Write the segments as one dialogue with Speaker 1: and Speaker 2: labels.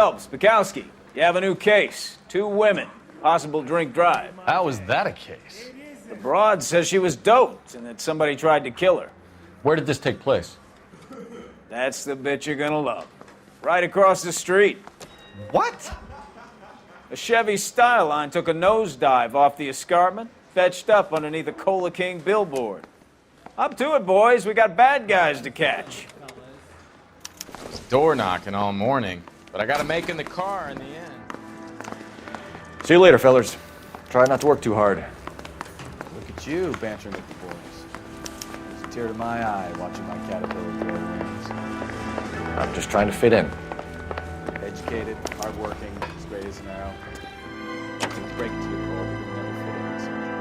Speaker 1: Phelps, Bukowski, you have a new case. 2 women, possible drink drive.
Speaker 2: How is that a case?
Speaker 1: The broad says she was doped and that somebody tried to kill her.
Speaker 2: Where did this take place?
Speaker 1: That's the bit you're gonna love. Right across the street.
Speaker 2: What?
Speaker 1: A Chevy Styline took a nosedive off the escarpment, fetched up underneath a Cola King billboard. Up to it, boys. We got bad guys to catch.
Speaker 2: It's door knocking all morning, but I gotta make in the car in the end.
Speaker 3: See you later, fellas. Try not to work too hard.
Speaker 4: Look at you bantering with the boys. It's a tear to my eye watching my caterpillar grow wings.
Speaker 3: I'm just trying to fit in.
Speaker 4: Educated, hardworking, straight as an arrow. Things break to your core, but you'll never fit in this country.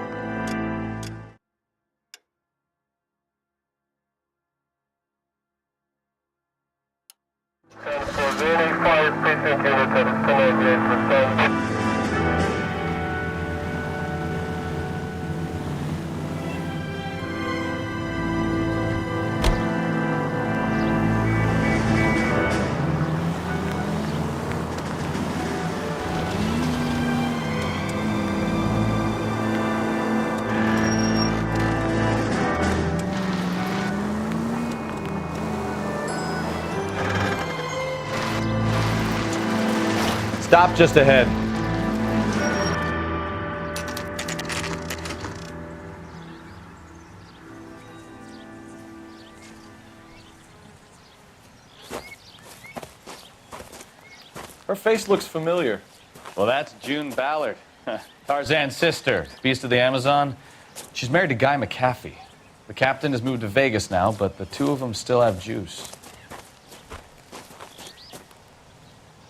Speaker 2: Stop just ahead.
Speaker 3: Her face looks familiar.
Speaker 2: Well, that's June Ballard, Tarzan's sister, beast of the Amazon. She's married to Guy McAfee. The captain has moved to Vegas now, but the 2 of them still have juice.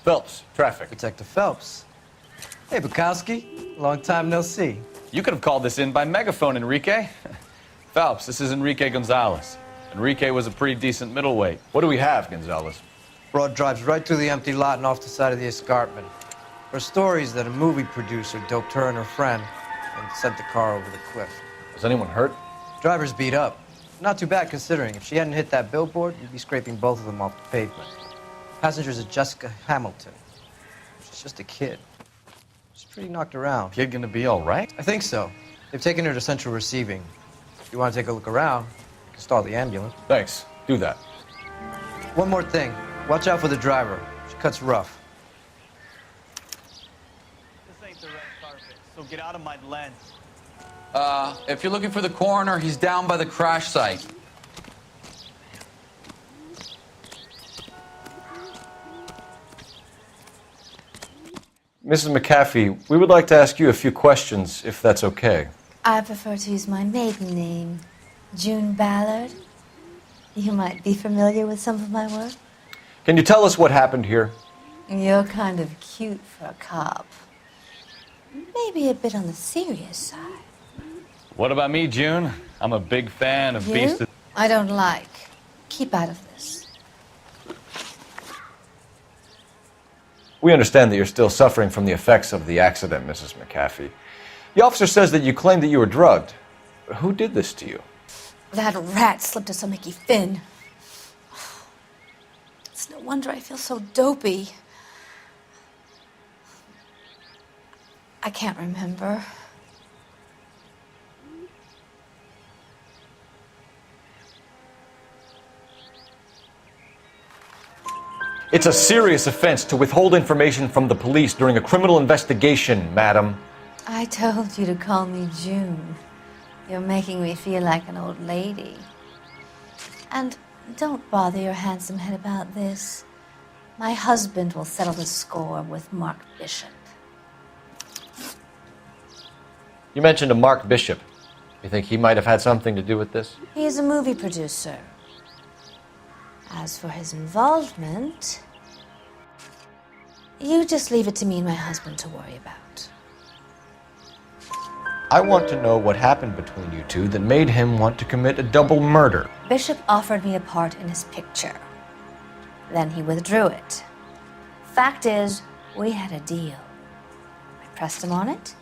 Speaker 2: Phelps, traffic.
Speaker 5: Detective Phelps. Hey, Bukowski. Long time no see.
Speaker 2: You could have called this in by megaphone, Enrique. Phelps, this is Enrique Gonzalez. Enrique was a pretty decent middleweight.
Speaker 3: What do we have, Gonzalez?
Speaker 5: Broad drives right through the empty lot and off the side of the escarpment. Her story is that a movie producer doped her and her friend and sent the car over the cliff.
Speaker 3: Was anyone hurt?
Speaker 5: Driver's beat up. Not too bad considering. If she hadn't hit that billboard, you'd be scraping both of them off the pavement. Passenger's a Jessica Hamilton. She's just a kid. She's pretty knocked around.
Speaker 2: Kid gonna be all right?
Speaker 5: I think so. They've taken her to central receiving. If you want to take a look around, you can stall the ambulance.
Speaker 3: Thanks. Do that.
Speaker 5: One more thing. Watch out for the driver. She cuts rough.
Speaker 6: This ain't the red carpet, so get out of my lens.
Speaker 7: If you're looking for the coroner, he's down by the crash site.
Speaker 3: Mrs. McAfee, we would like to ask you a few questions, if that's okay.
Speaker 8: I prefer to use my maiden name, June Ballard. You might be familiar with some of my work.
Speaker 3: Can you tell us what happened here?
Speaker 8: You're kind of cute for a cop. Maybe a bit on the serious side.
Speaker 2: What about me, June? I'm a big fan of
Speaker 8: You?
Speaker 2: Beast of...
Speaker 8: I don't like. Keep out of this.
Speaker 3: We understand that you're still suffering from the effects of the accident, Mrs. McAfee. The officer says that you claimed that you were drugged. Who did this to you?
Speaker 8: That rat slipped us on Mickey Finn. It's no wonder I feel so dopey. I can't remember.
Speaker 3: It's a serious offense to withhold information from the police during a criminal investigation, madam.
Speaker 8: I told you to call me June. You're making me feel like an old lady. And don't bother your handsome head about this. My husband will settle the score with Mark Bishop.
Speaker 3: You mentioned a Mark Bishop. You think he might have had something to do with this?
Speaker 8: He is a movie producer. As for his involvement, you just leave it to me and my husband to worry about.
Speaker 3: I want to know what happened between you two that made him want to commit a double murder.
Speaker 8: Bishop offered me a part in his picture. Then he withdrew it. Fact is, we had a deal. I pressed him on it,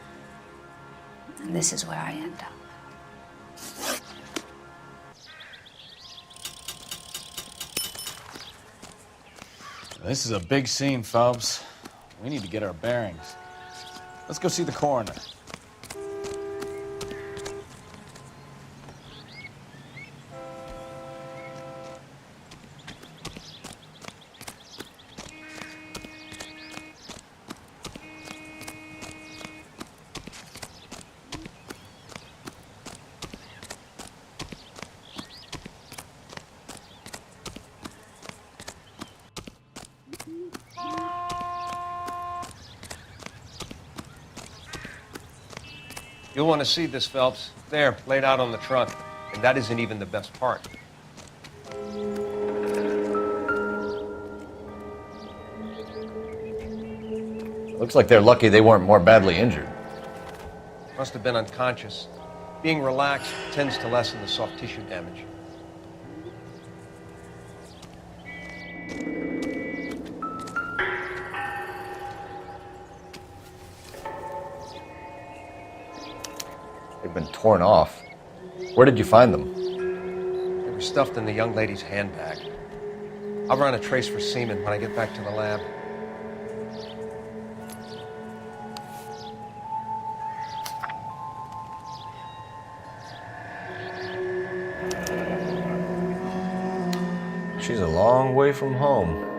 Speaker 8: and this is where I end up.
Speaker 2: This is a big scene, Phelps. We need to get our bearings. Let's go see the coroner.
Speaker 9: You'll want to see this, Phelps. There, laid out on the trunk. And that isn't even the best part.
Speaker 3: Looks like they're lucky they weren't more badly injured.
Speaker 9: Must have been unconscious. Being relaxed tends to lessen the soft tissue damage.
Speaker 3: They've been torn off. Where did you find them?
Speaker 9: They were stuffed in the young lady's handbag. I'll run a trace for semen when I get back to the lab.
Speaker 3: She's a long way from home.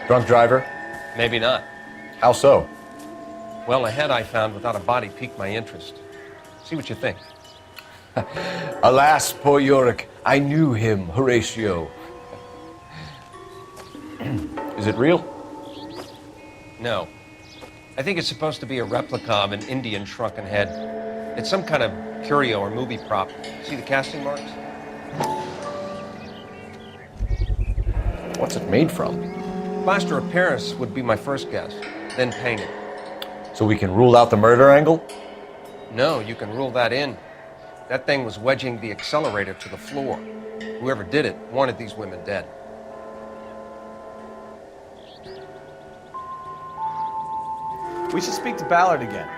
Speaker 3: Drunk driver?
Speaker 9: Maybe not.
Speaker 3: How so?
Speaker 9: Well, a head I found without a body piqued my interest. See what you think.
Speaker 3: Alas, poor Yorick, I knew him, Horatio. Is it real?
Speaker 9: No. I think it's supposed to be a replica of an Indian shrunken head. It's some kind of curio or movie prop. See the casting marks?
Speaker 3: What's it made from?
Speaker 9: Plaster of Paris would be my first guess, then painted.
Speaker 3: So we can rule out the murder angle?
Speaker 9: No, you can rule that in. That thing was wedging the accelerator to the floor. Whoever did it wanted these women dead.
Speaker 4: We should speak to Ballard again.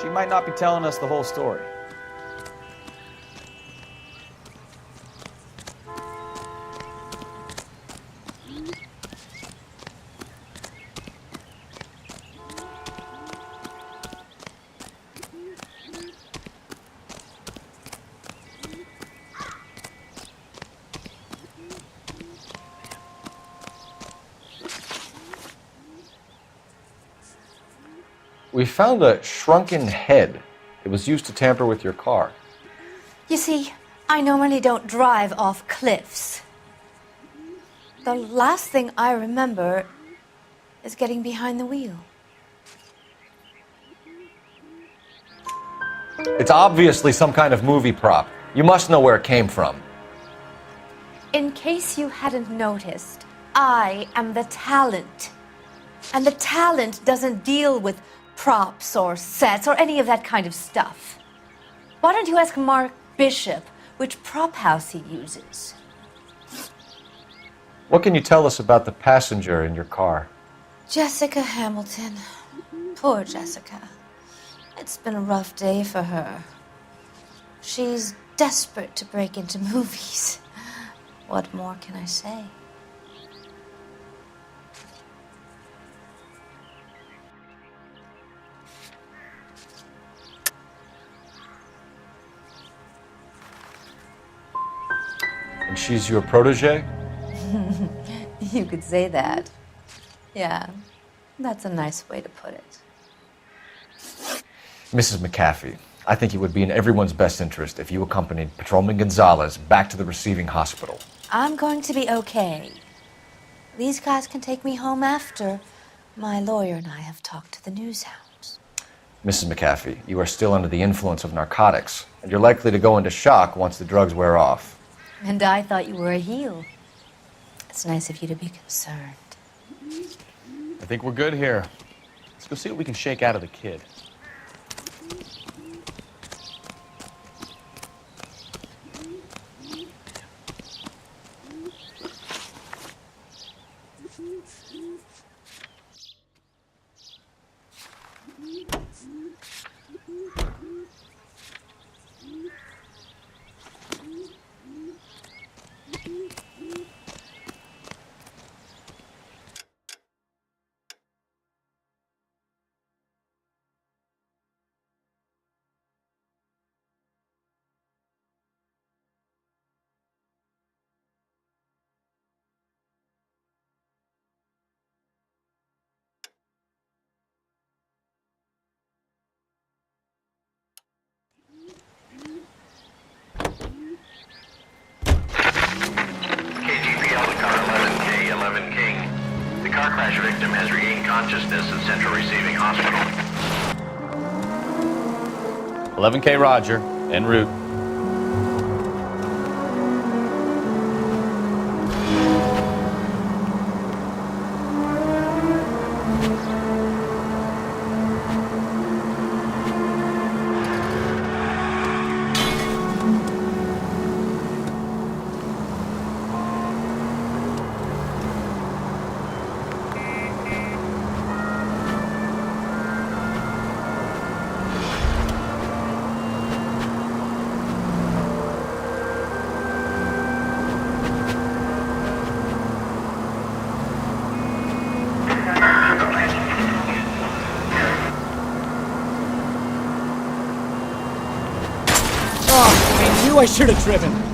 Speaker 4: She might not be telling us the whole story.
Speaker 3: We found a shrunken head. It was used to tamper with your car.
Speaker 8: You see, I normally don't drive off cliffs. The last thing I remember is getting behind the wheel.
Speaker 3: It's obviously some kind of movie prop. You must know where it came from.
Speaker 8: In case you hadn't noticed, I am the talent. And the talent doesn't deal with props or sets or any of that kind of stuff. Why don't you ask Mark Bishop which prop house he uses?
Speaker 3: What can you tell us about the passenger in your car?
Speaker 8: Jessica Hamilton. Poor Jessica. It's been a rough day for her. She's desperate to break into movies. What more can I say?
Speaker 3: And she's your protege?
Speaker 8: You could say that. Yeah, that's a nice way to put it.
Speaker 3: Mrs. McAfee, I think it would be in everyone's best interest if you accompanied Patrolman Gonzalez back to the receiving hospital.
Speaker 8: I'm going to be okay. These guys can take me home after my lawyer and I have talked to the news hounds.
Speaker 3: Mrs. McAfee, you are still under the influence of narcotics, and you're likely to go into shock once the drugs wear off.
Speaker 8: And I thought you were a heel. It's nice of you to be concerned.
Speaker 2: I think we're good here. Let's go see what we can shake out of the kid.
Speaker 10: Car crash victim has regained consciousness at Central Receiving Hospital.
Speaker 2: 11K Roger, en route.
Speaker 11: I should have driven.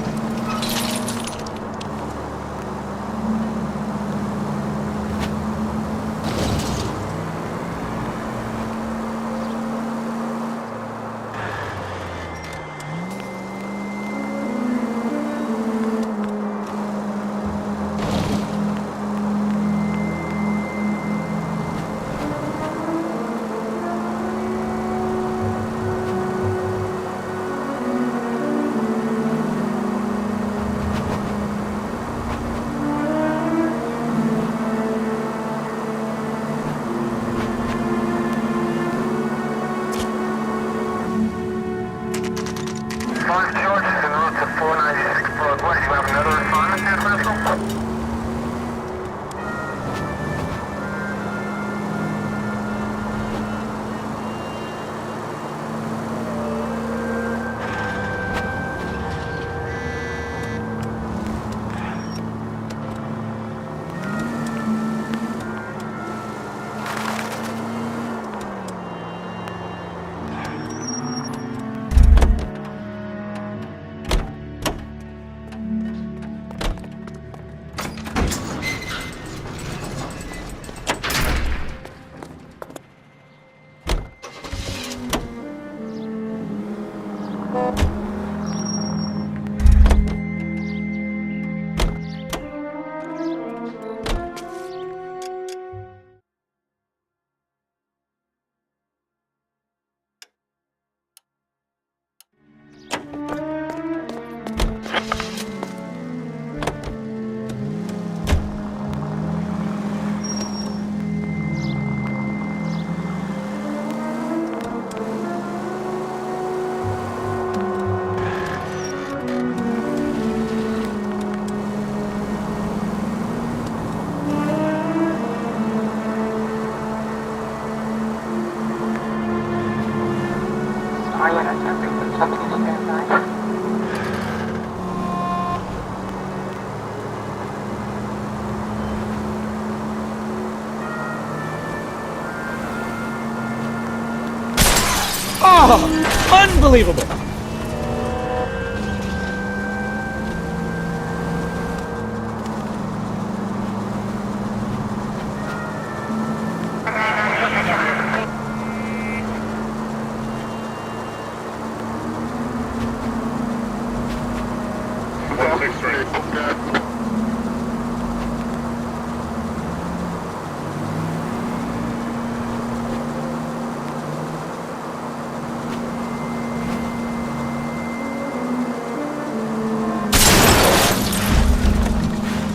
Speaker 11: Oh, unbelievable!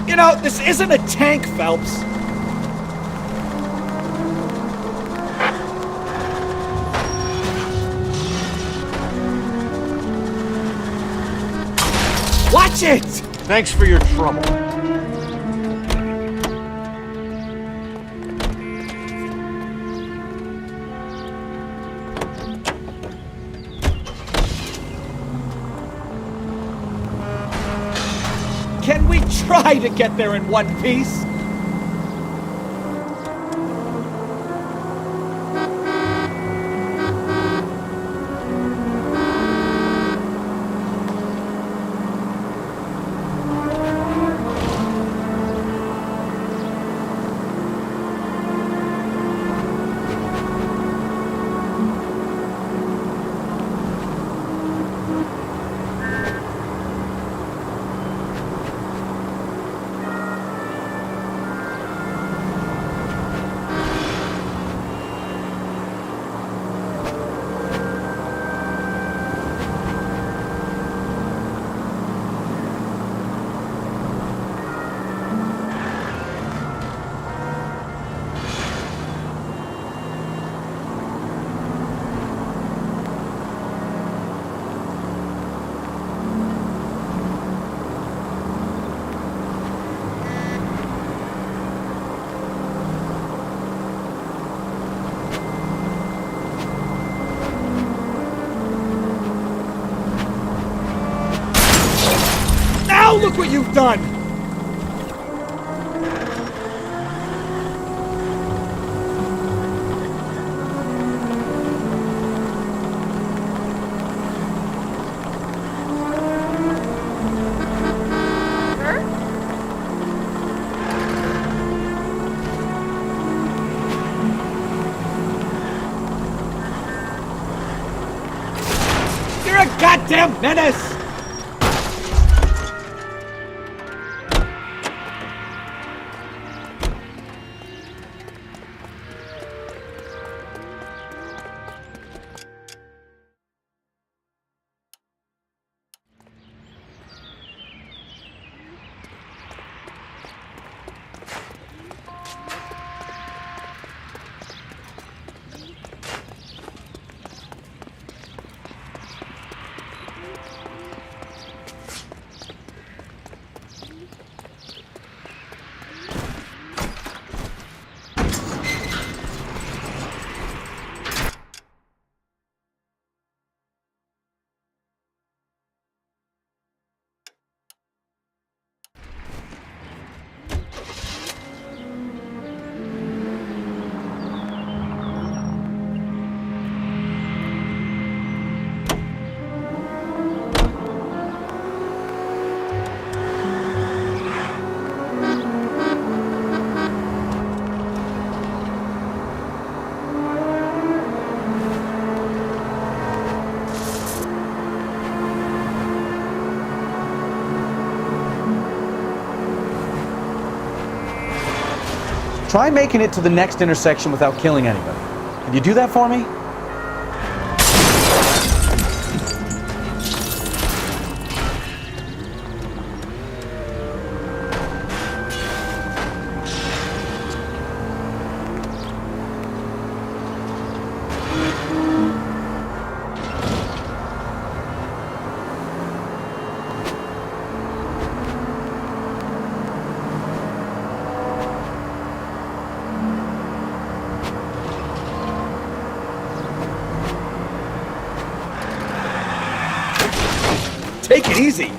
Speaker 11: You know, this isn't a tank, Phelps. Watch it!
Speaker 9: Thanks for your trouble.
Speaker 11: Can we try to get there in one piece? Now look what you've done! You're a goddamn menace!
Speaker 6: Try making it to the next intersection without killing anybody. Can you do that for me?
Speaker 11: Take it easy.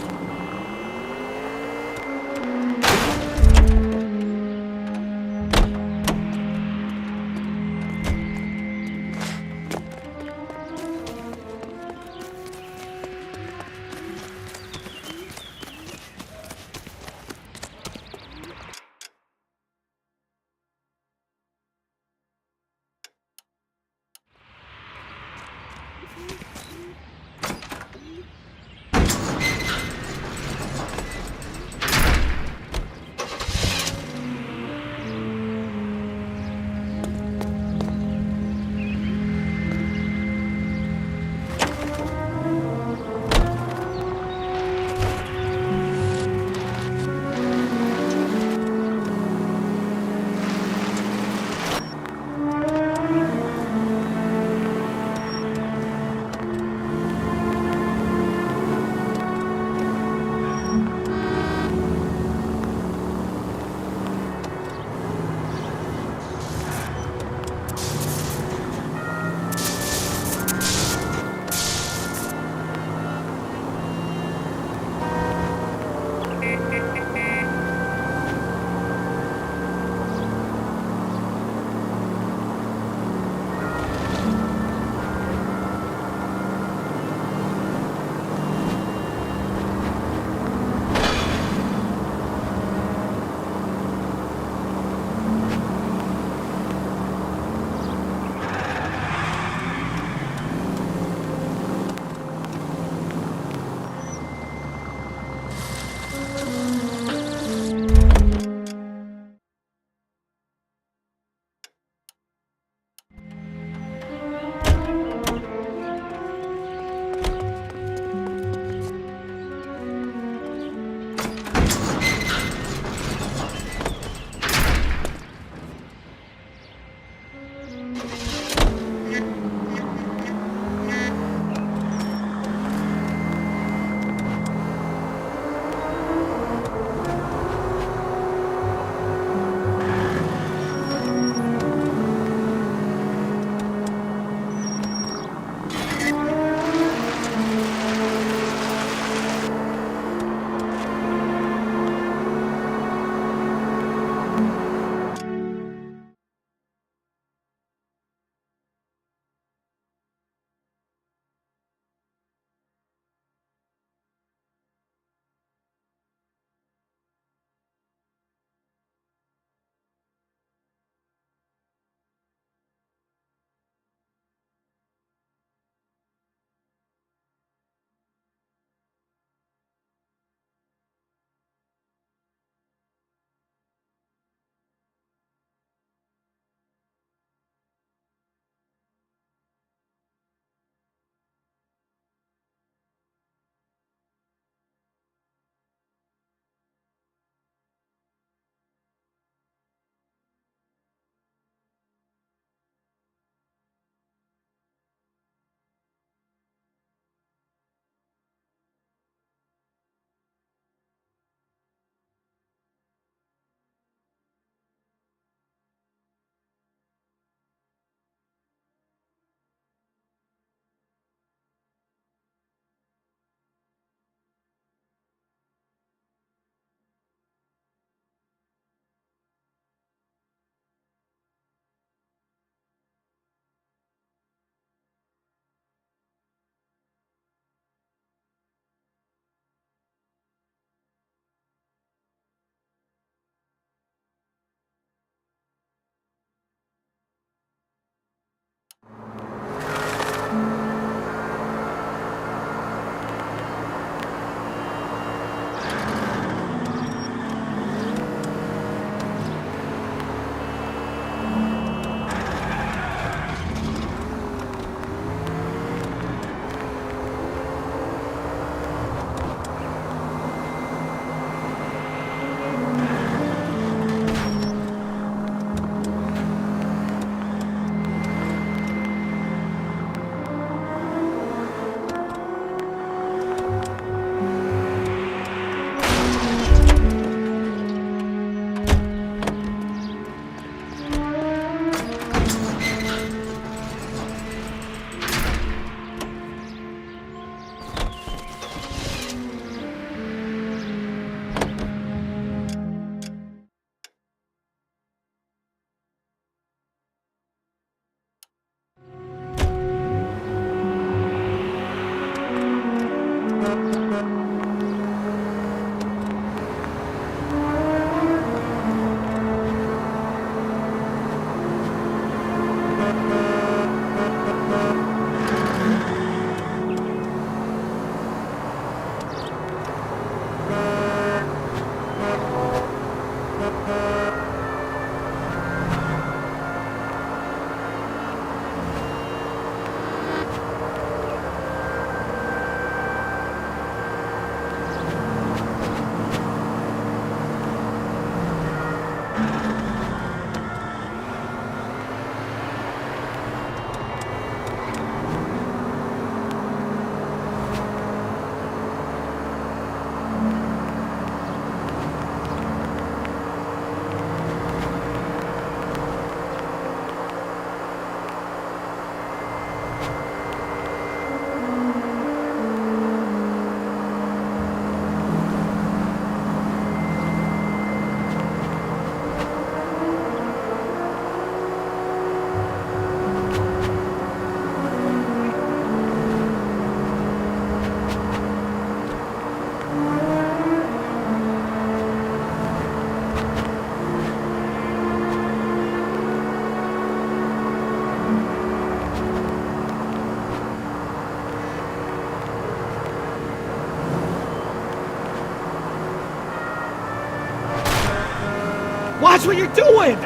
Speaker 11: Watch what you're doing!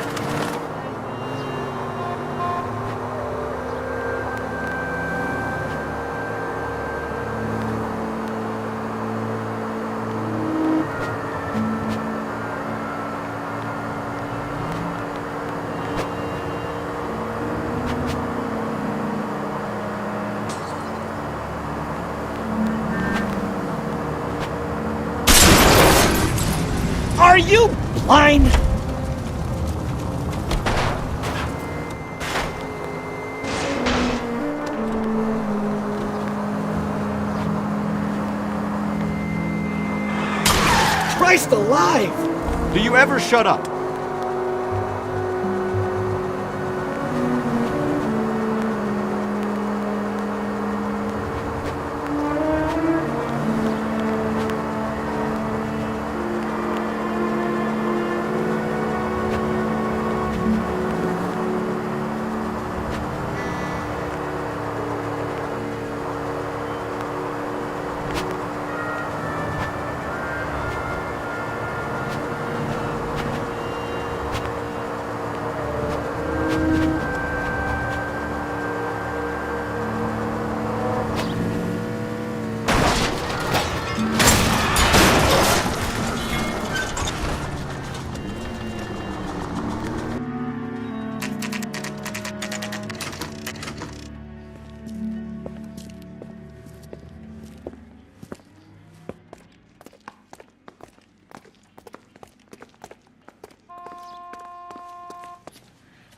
Speaker 11: Are you blind? Christ alive!
Speaker 6: Do you ever shut up?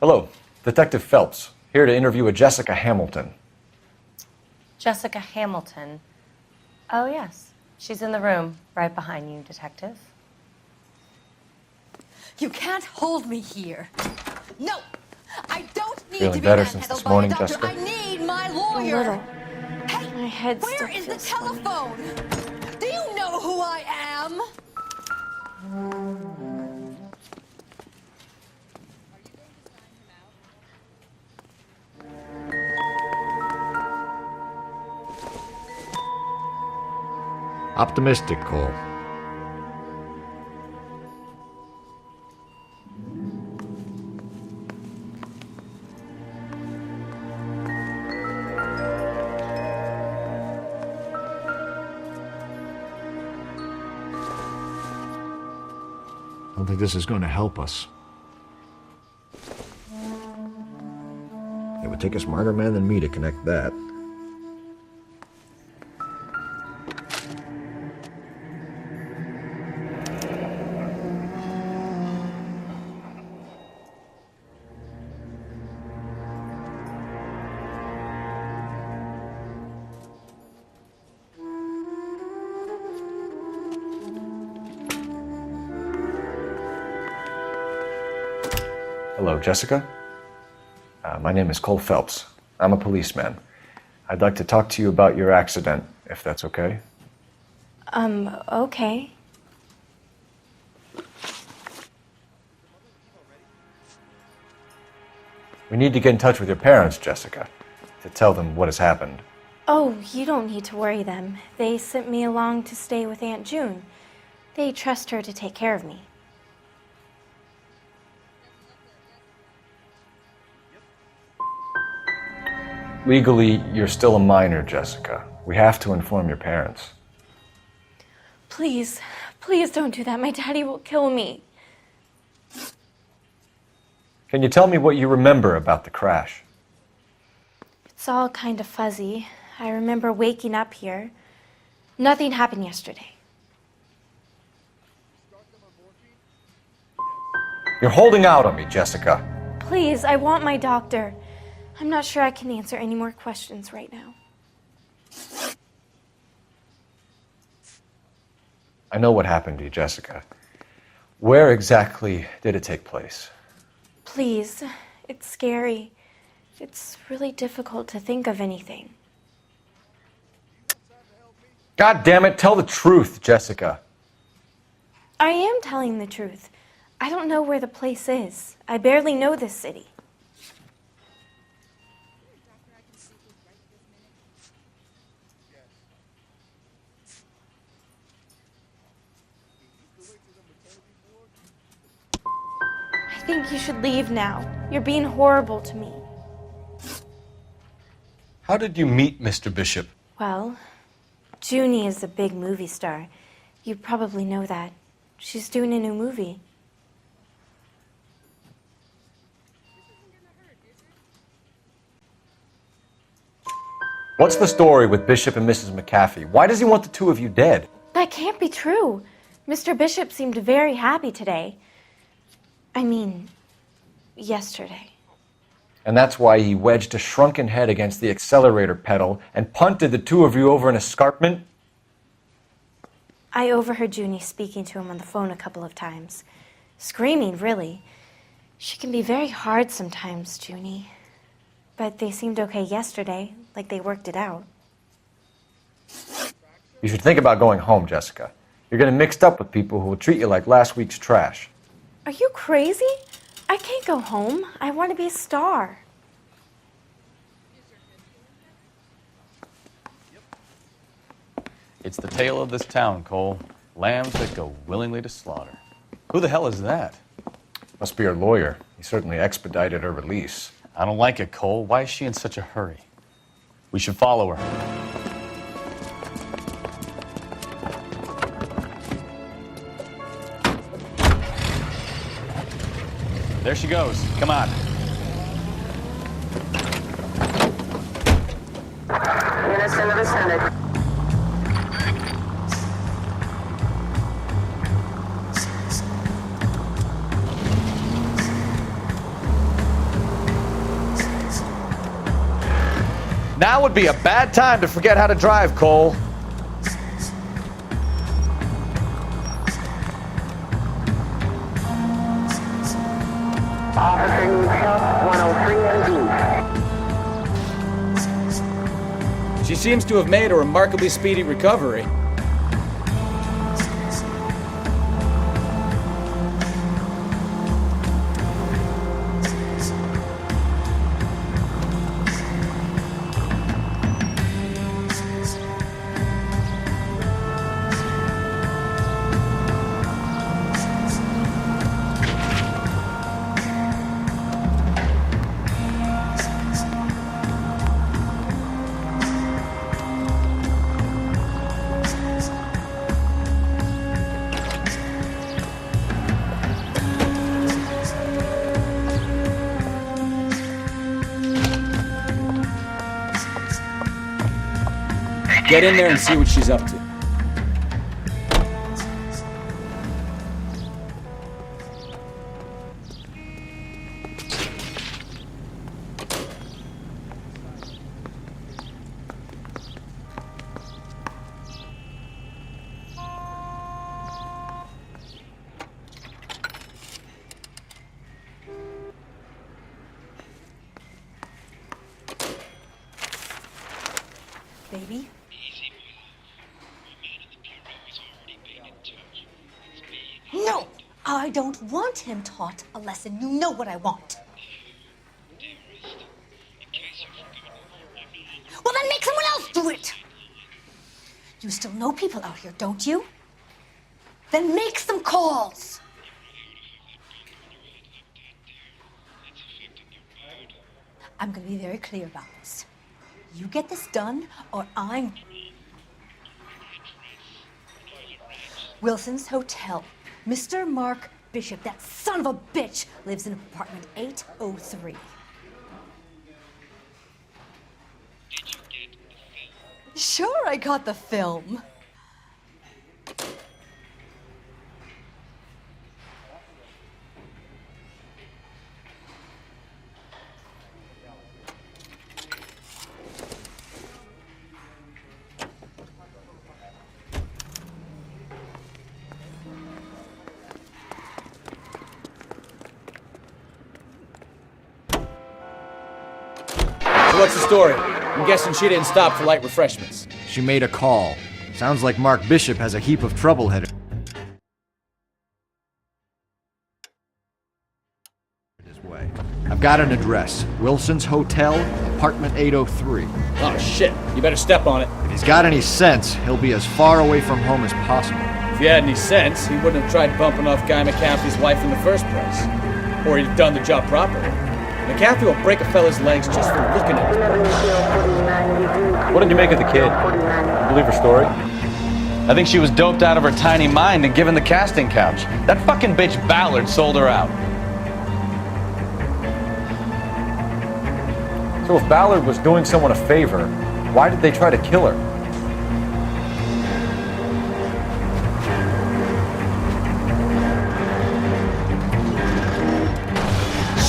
Speaker 3: Hello, Detective Phelps, here to interview a Jessica Hamilton.
Speaker 12: Jessica Hamilton. Oh, yes. She's in the room, right behind you, Detective.
Speaker 13: You can't hold me here. No! I don't need
Speaker 3: Feeling
Speaker 13: to be
Speaker 3: better since this morning,
Speaker 13: doctor.
Speaker 3: Jessica?
Speaker 13: I need my lawyer.
Speaker 12: A little.
Speaker 13: Hey,
Speaker 12: My head
Speaker 13: where
Speaker 12: still
Speaker 13: is the
Speaker 12: feels funny.
Speaker 13: telephone? Do you know who I am?
Speaker 14: Optimistic, Cole. I don't think this is going to help us. It would take a smarter man than me to connect that.
Speaker 3: Hello, Jessica. My name is Cole Phelps. I'm a policeman. I'd like to talk to you about your accident, if that's okay.
Speaker 12: Okay.
Speaker 3: We need to get in touch with your parents, Jessica, to tell them what has happened.
Speaker 12: Oh, you don't need to worry them. They sent me along to stay with Aunt June. They trust her to take care of me.
Speaker 3: Legally, you're still a minor, Jessica. We have to inform your parents.
Speaker 12: Please, please don't do that. My daddy will kill me.
Speaker 3: Can you tell me what you remember about the crash?
Speaker 12: It's all kind of fuzzy. I remember waking up here. Nothing happened yesterday.
Speaker 3: You're holding out on me, Jessica.
Speaker 12: Please, I want my doctor. I'm not sure I can answer any more questions right now.
Speaker 3: I know what happened to you, Jessica. Where exactly did it take place?
Speaker 12: Please, it's scary. It's really difficult to think of anything.
Speaker 3: God damn it, tell the truth, Jessica.
Speaker 12: I am telling the truth. I don't know where the place is. I barely know this city. I think you should leave now. You're being horrible to me.
Speaker 3: How did you meet Mr. Bishop?
Speaker 12: Well, Junie is a big movie star. You probably know that. She's doing a new movie.
Speaker 3: What's the story with Bishop and Mrs. McAfee? Why does he want the two of you dead?
Speaker 12: That can't be true. Mr. Bishop seemed very happy today. I mean, yesterday.
Speaker 3: And that's why he wedged a shrunken head against the accelerator pedal and punted the two of you over an escarpment?
Speaker 12: I overheard Junie speaking to him on the phone a couple of times. Screaming, really. She can be very hard sometimes, Junie. But they seemed okay yesterday, like they worked it out.
Speaker 3: You should think about going home, Jessica. You're getting mixed up with people who will treat you like last week's trash.
Speaker 12: Are you crazy? I can't go home. I want to be a star.
Speaker 2: It's the tale of this town, Cole. Lambs that go willingly to slaughter. Who the hell is that?
Speaker 3: Must be her lawyer. He certainly expedited her release.
Speaker 2: I don't like it, Cole. Why is she in such a hurry? We should follow her. There she goes. Come on.
Speaker 15: Units in the vicinity.
Speaker 3: Now would be a bad time to forget how to drive, Cole.
Speaker 15: Officer needs help, 103 MD.
Speaker 6: She seems to have made a remarkably speedy recovery. Get in there and see what she's up to.
Speaker 13: Baby? No! I don't want him taught a lesson. You know what I want. Well, then make someone else do it! You still know people out here, don't you? Then make some calls! I'm gonna be very clear about this. You get this done, or I'm... Wilson's Hotel. Mr. Mark Bishop, that son of a bitch, lives in apartment 803. Sure, I got the film.
Speaker 6: So what's the story? I'm guessing she didn't stop for light refreshments.
Speaker 14: She made a call. Sounds like Mark Bishop has a heap of trouble headed his way. I've got an address. Wilson's Hotel, apartment 803.
Speaker 6: Oh shit, you better step on it.
Speaker 14: If he's got any sense, he'll be as far away from home as possible.
Speaker 6: If he had any sense, he wouldn't have tried bumping off Guy McCaffrey's wife in the first place. Or he'd have done the job properly. McCaffrey will break a fella's legs just for looking at him.
Speaker 3: What did you make of the kid? You believe her story?
Speaker 2: I think she was doped out of her tiny mind and given the casting couch. That fucking bitch Ballard sold her out.
Speaker 3: So if Ballard was doing someone a favor, why did they try to kill her?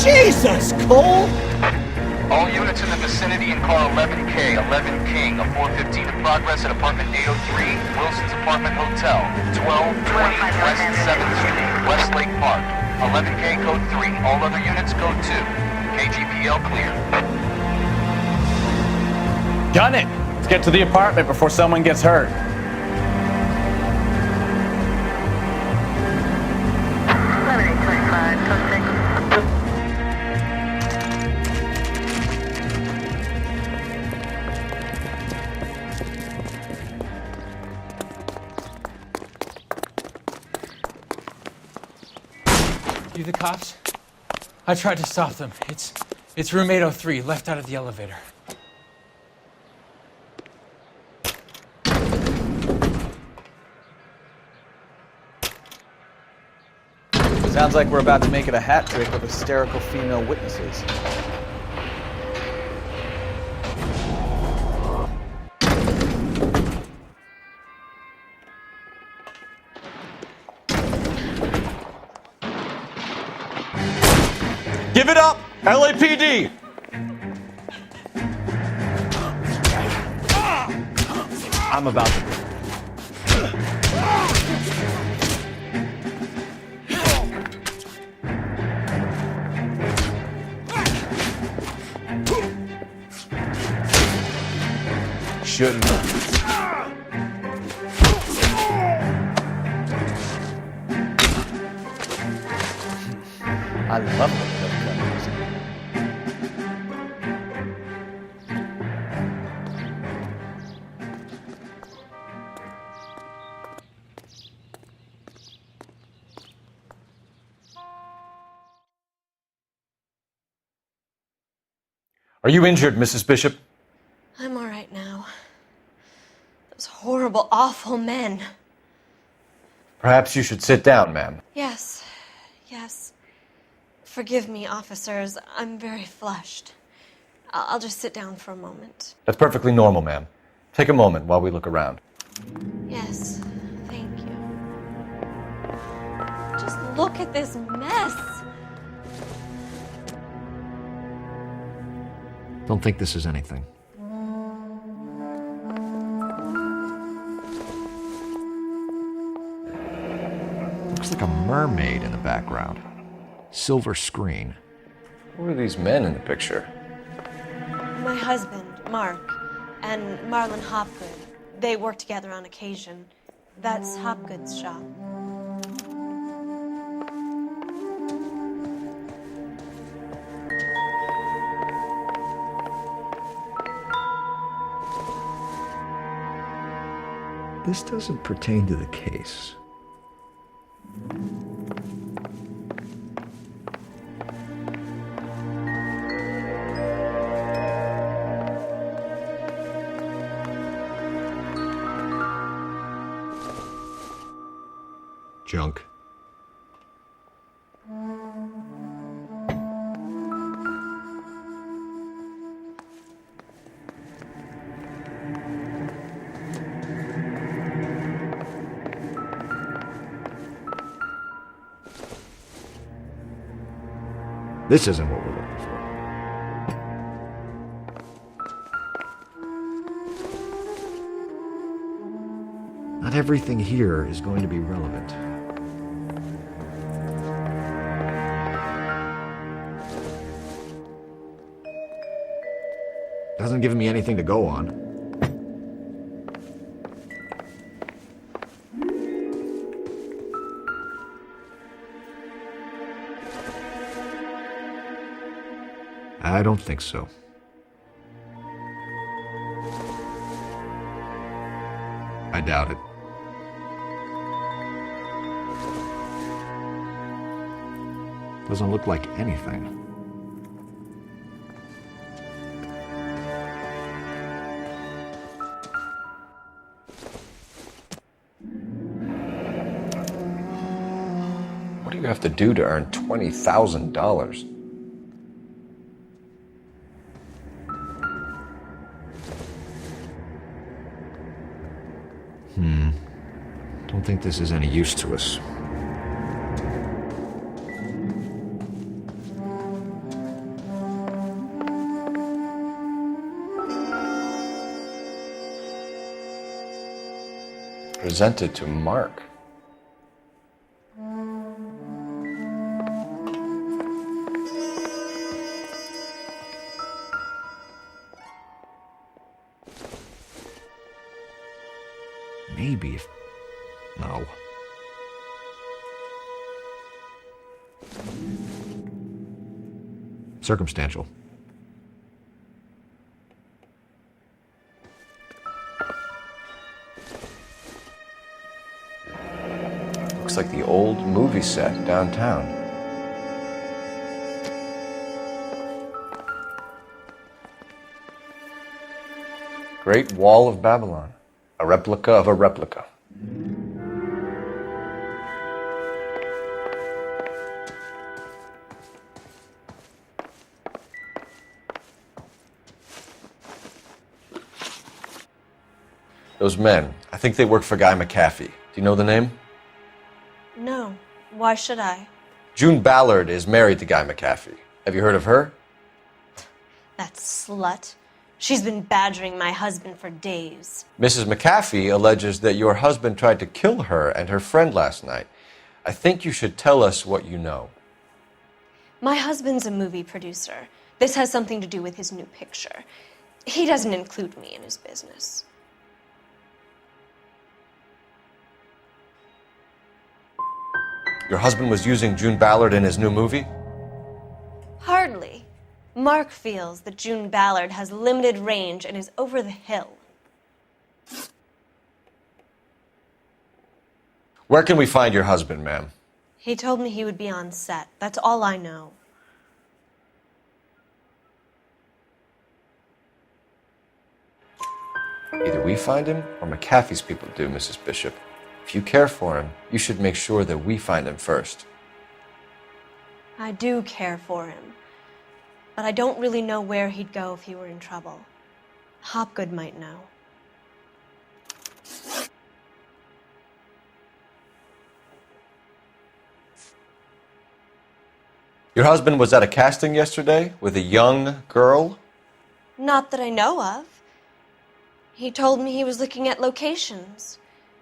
Speaker 11: Jesus, Cole!
Speaker 10: All units in the vicinity in car 11K, 11 King, a 415 in progress at apartment 803, Wilson's Apartment Hotel, 1220 West 7th Street, Westlake Park. 11K code 3, all other units code 2. KGPL clear.
Speaker 2: Gun it! Let's get to the apartment before someone gets hurt.
Speaker 16: You the cops? I tried to stop them. It's room 803, left out of the elevator.
Speaker 6: Sounds like we're about to make it a hat trick of hysterical female witnesses.
Speaker 3: Give it up! LAPD!
Speaker 6: I'm about to... Shouldn't have. I love it.
Speaker 3: Are you injured, Mrs. Bishop?
Speaker 12: I'm all right now. Those horrible, awful men.
Speaker 3: Perhaps you should sit down, ma'am.
Speaker 12: Yes. Forgive me, officers. I'm very flushed. I'll just sit down for a moment.
Speaker 3: That's perfectly normal, ma'am. Take a moment while we look around.
Speaker 12: Yes, thank you. Just look at this mess.
Speaker 14: Don't think this is anything. Looks like a mermaid in the background. Silver screen.
Speaker 3: Who are these men in the picture?
Speaker 12: My husband, Mark, and Marlon Hopgood. They work together on occasion. That's Hopgood's shop.
Speaker 14: This doesn't pertain to the case. junk. This isn't what we're looking for. Not everything here is going to be relevant. Doesn't give me anything to go on. I don't think so. I doubt it. Doesn't look like anything.
Speaker 3: What do you have to do to earn $20,000?
Speaker 14: Don't think this is any use to us.
Speaker 3: Presented to Mark.
Speaker 14: Maybe if... No. Circumstantial.
Speaker 3: Looks like the old movie set downtown. Great Wall of Babylon. A replica of a replica. Those men, I think they work for Guy McAfee. Do you know the name?
Speaker 12: No. Why should I?
Speaker 3: June Ballard is married to Guy McAfee. Have you heard of her?
Speaker 12: That slut. She's been badgering my husband for days.
Speaker 3: Mrs. McAfee alleges that your husband tried to kill her and her friend last night. I think you should tell us what you know.
Speaker 12: My husband's a movie producer. This has something to do with his new picture. He doesn't include me in his business.
Speaker 3: Your husband was using June Ballard in his new movie?
Speaker 12: Hardly. Mark feels that June Ballard has limited range and is over the hill.
Speaker 3: Where can we find your husband, ma'am?
Speaker 12: He told me he would be on set. That's all I know.
Speaker 3: Either we find him or McAfee's people do, Mrs. Bishop. If you care for him, you should make sure that we find him first.
Speaker 12: I do care for him. But I don't really know where he'd go if he were in trouble. Hopgood might know.
Speaker 3: Your husband was at a casting yesterday with a young girl?
Speaker 12: Not that I know of. He told me he was looking at locations.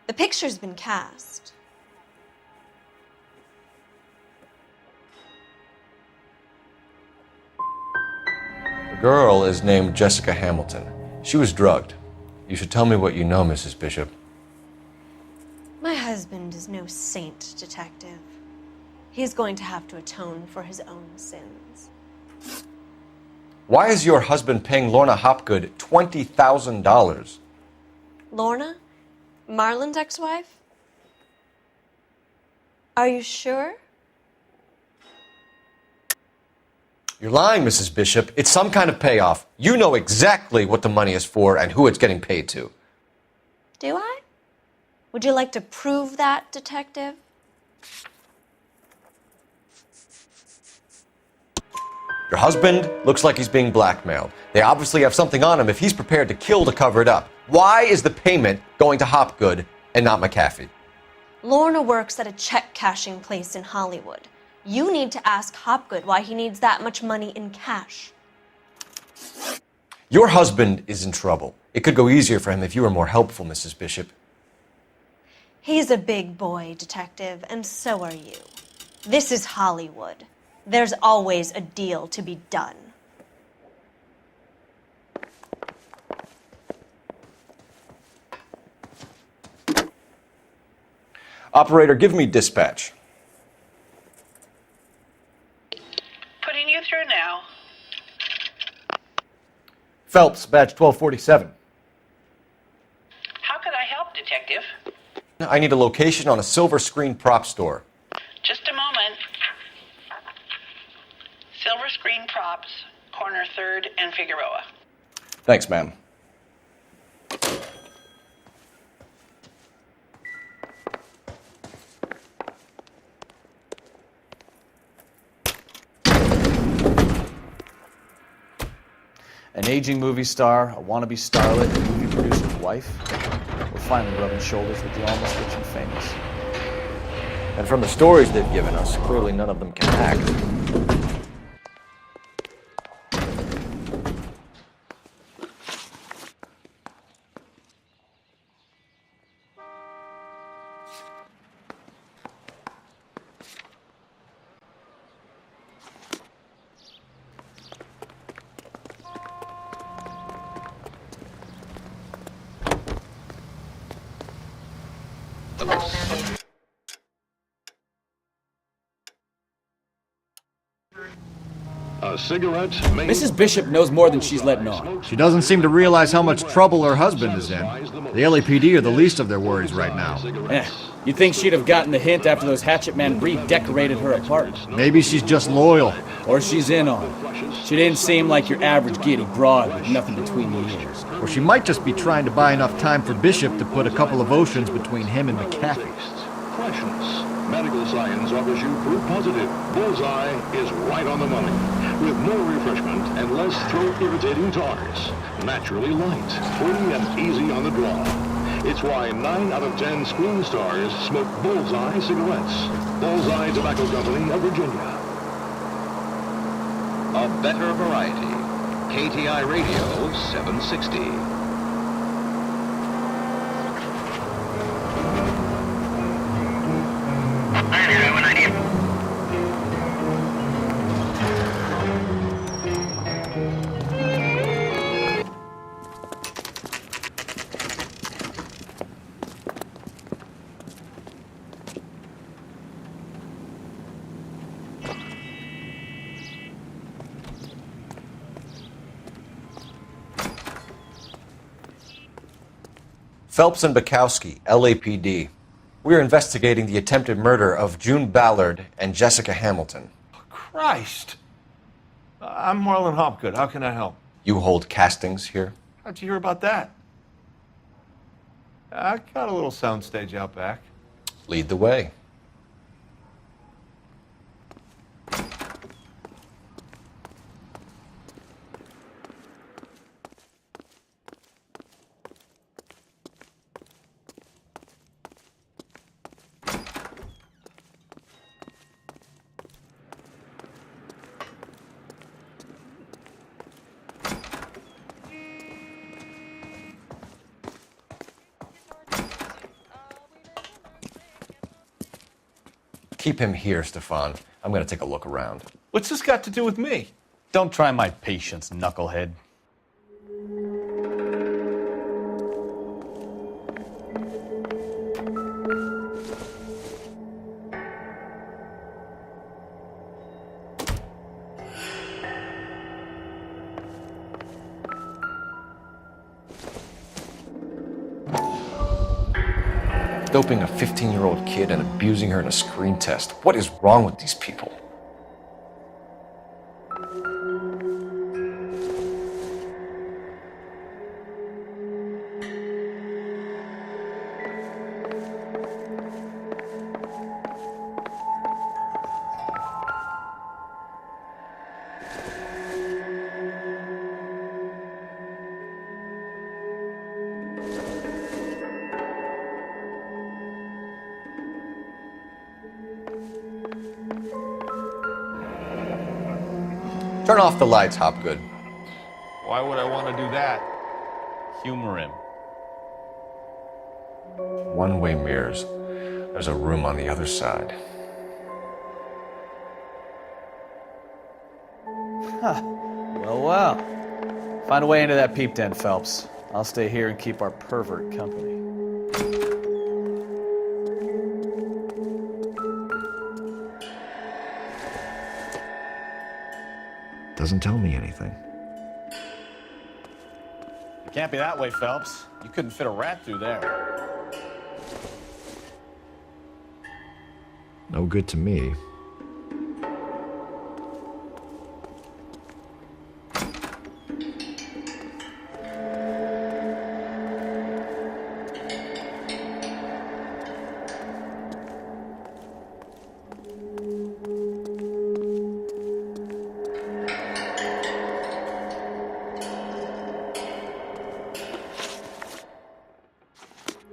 Speaker 12: The picture's been cast.
Speaker 3: The girl is named Jessica Hamilton. She was drugged. You should tell me what you know, Mrs. Bishop.
Speaker 12: My husband is no saint, Detective. He's going to have to atone for his own sins.
Speaker 3: Why is your husband paying Lorna Hopgood $20,000?
Speaker 12: Lorna? Marlon's ex-wife? Are you sure?
Speaker 3: You're lying, Mrs. Bishop. It's some kind of payoff. You know exactly what the money is for and who it's getting paid to.
Speaker 12: Do I? Would you like to prove that, Detective?
Speaker 3: Your husband looks like he's being blackmailed. They obviously have something on him if he's prepared to kill to cover it up. Why is the payment going to Hopgood and not McAfee?
Speaker 17: Lorna works at a check cashing place in Hollywood. You need to ask Hopgood why he needs that much money in cash.
Speaker 3: Your husband is in trouble. It could go easier for him if you were more helpful, Mrs. Bishop.
Speaker 17: He's a big boy, Detective, and so are you. This is Hollywood. There's always a deal to be done.
Speaker 3: Operator, give me dispatch.
Speaker 18: Putting you through now.
Speaker 3: Phelps, badge 1247.
Speaker 18: How could I help, Detective?
Speaker 3: I need a location on a silver screen prop store.
Speaker 18: Just a moment. Silver Screen Props, corner 3rd and Figueroa.
Speaker 3: Thanks, ma'am.
Speaker 4: An aging movie star, a wannabe starlet, a movie producer's wife. We're finally rubbing shoulders with the almost rich and famous.
Speaker 3: And from the stories they've given us, clearly none of them can act.
Speaker 6: Mrs. Bishop knows more than she's letting on.
Speaker 14: She doesn't seem to realize how much trouble her husband is in. The LAPD are the least of their worries right now.
Speaker 6: You'd think she'd have gotten the hint after those hatchet men redecorated her apartment.
Speaker 14: Maybe she's just loyal.
Speaker 6: Or she's in on it. She didn't seem like your average giddy broad with nothing between the ears.
Speaker 14: Or she might just be trying to buy enough time for Bishop to put a couple of oceans between him and McAfee.
Speaker 19: Medical science offers you proof positive. Bullseye is right on the money. With more refreshment and less throat-irritating tars. Naturally light, free and easy on the draw. It's why 9 out of 10 screen stars smoke Bullseye cigarettes. Bullseye Tobacco Company of Virginia.
Speaker 20: A better variety. KTI Radio 760.
Speaker 3: Phelps and Bukowski, LAPD. We are investigating the attempted murder of June Ballard and Jessica Hamilton.
Speaker 21: Christ! I'm Marlon Hopgood. How can I help?
Speaker 3: You hold castings here?
Speaker 21: How'd you hear about that? I got a little soundstage out back.
Speaker 3: Lead the way. Keep him here, Stefan. I'm going to take a look around.
Speaker 21: What's this got to do with me?
Speaker 2: Don't try my patience, knucklehead.
Speaker 3: Doping a 15-year-old kid and abusing her in a screen test. What is wrong with these people? Turn off the lights, Hopgood.
Speaker 21: Why would I want to do that?
Speaker 2: Humor him.
Speaker 3: One-way mirrors. There's a room on the other side.
Speaker 4: Huh. Well. Find a way into that peep den, Phelps. I'll stay here and keep our pervert company.
Speaker 14: Doesn't tell me anything.
Speaker 2: It can't be that way, Phelps. You couldn't fit a rat through there.
Speaker 14: No good to me.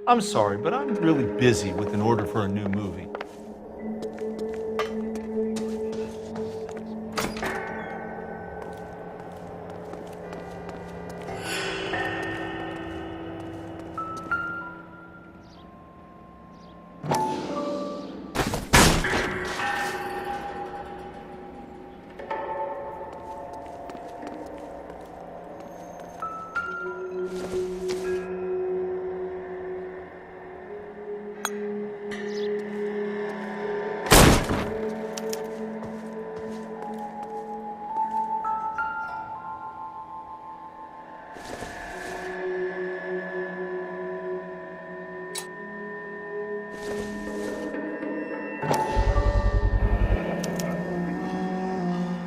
Speaker 21: I'm sorry, but I'm really busy with an order for a new movie.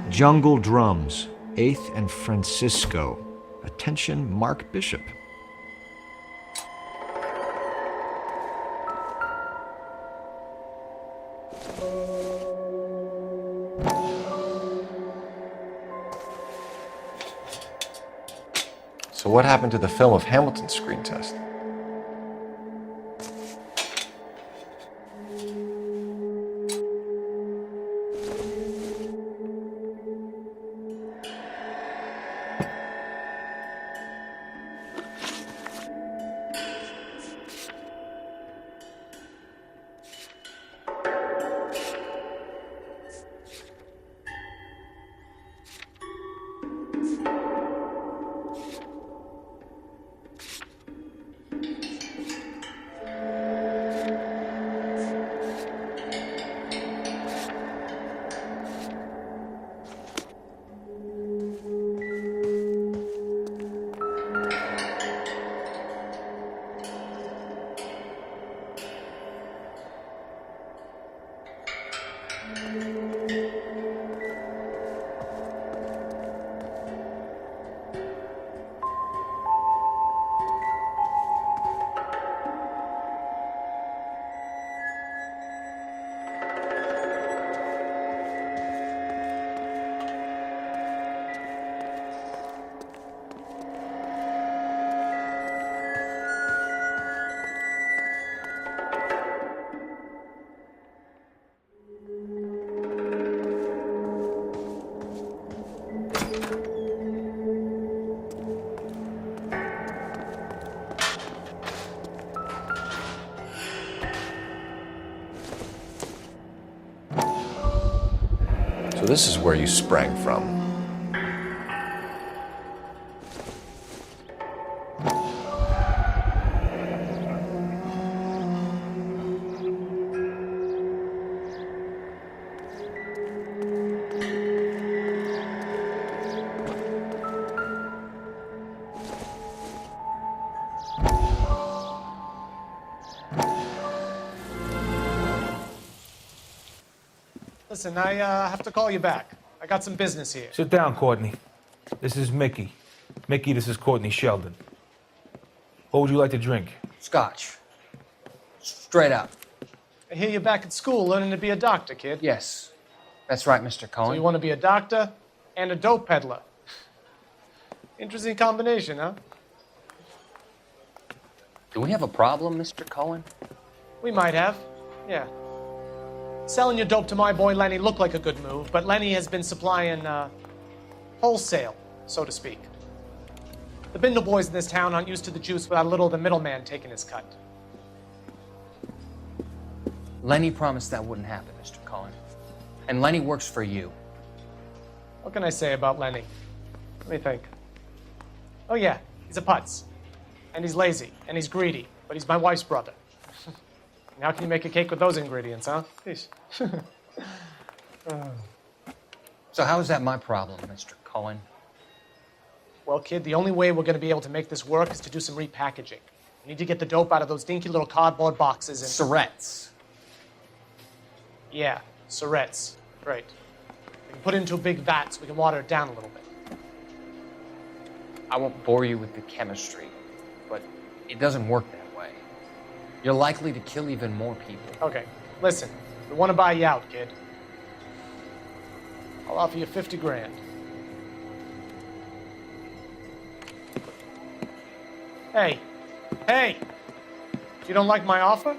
Speaker 14: Jungle Drums, 8th and Francisco. Attention, Mark Bishop.
Speaker 3: So what happened to the film of Hamilton's screen test? So this is where you sprang from.
Speaker 1: Listen, I have to call you back. I got some business here.
Speaker 22: Sit down, Courtney. This is Mickey. Mickey, this is Courtney Sheldon. What would you like to drink?
Speaker 5: Scotch. Straight up.
Speaker 1: I hear you're back at school learning to be a doctor, kid.
Speaker 5: Yes. That's right, Mr. Cohen.
Speaker 1: So you want to be a doctor and a dope peddler. Interesting combination, huh?
Speaker 23: Do we have a problem, Mr. Cohen?
Speaker 1: We might have, yeah. Selling your dope to my boy Lenny looked like a good move, but Lenny has been supplying, Wholesale, so to speak. The Bindle boys in this town aren't used to the juice without a little of the middleman taking his cut.
Speaker 23: Lenny promised that wouldn't happen, Mr. Cullen. And Lenny works for you.
Speaker 1: What can I say about Lenny? Let me think. Oh yeah, he's a putz. And he's lazy, and he's greedy, but he's my wife's brother. And how can you make a cake with those ingredients, huh? Jeez.
Speaker 23: So how is that my problem, Mr. Cullen?
Speaker 1: Well, kid, the only way we're going to be able to make this work is to do some repackaging. We need to get the dope out of those dinky little cardboard boxes and...
Speaker 23: Surrettes.
Speaker 1: Yeah, Surrettes. Right. We can put it into a big vat so we can water it down a little bit.
Speaker 23: I won't bore you with the chemistry, but it doesn't work that way. You're likely to kill even more people.
Speaker 1: Okay, listen. We want to buy you out, kid. I'll offer you 50 grand. Hey, hey! You don't like my offer?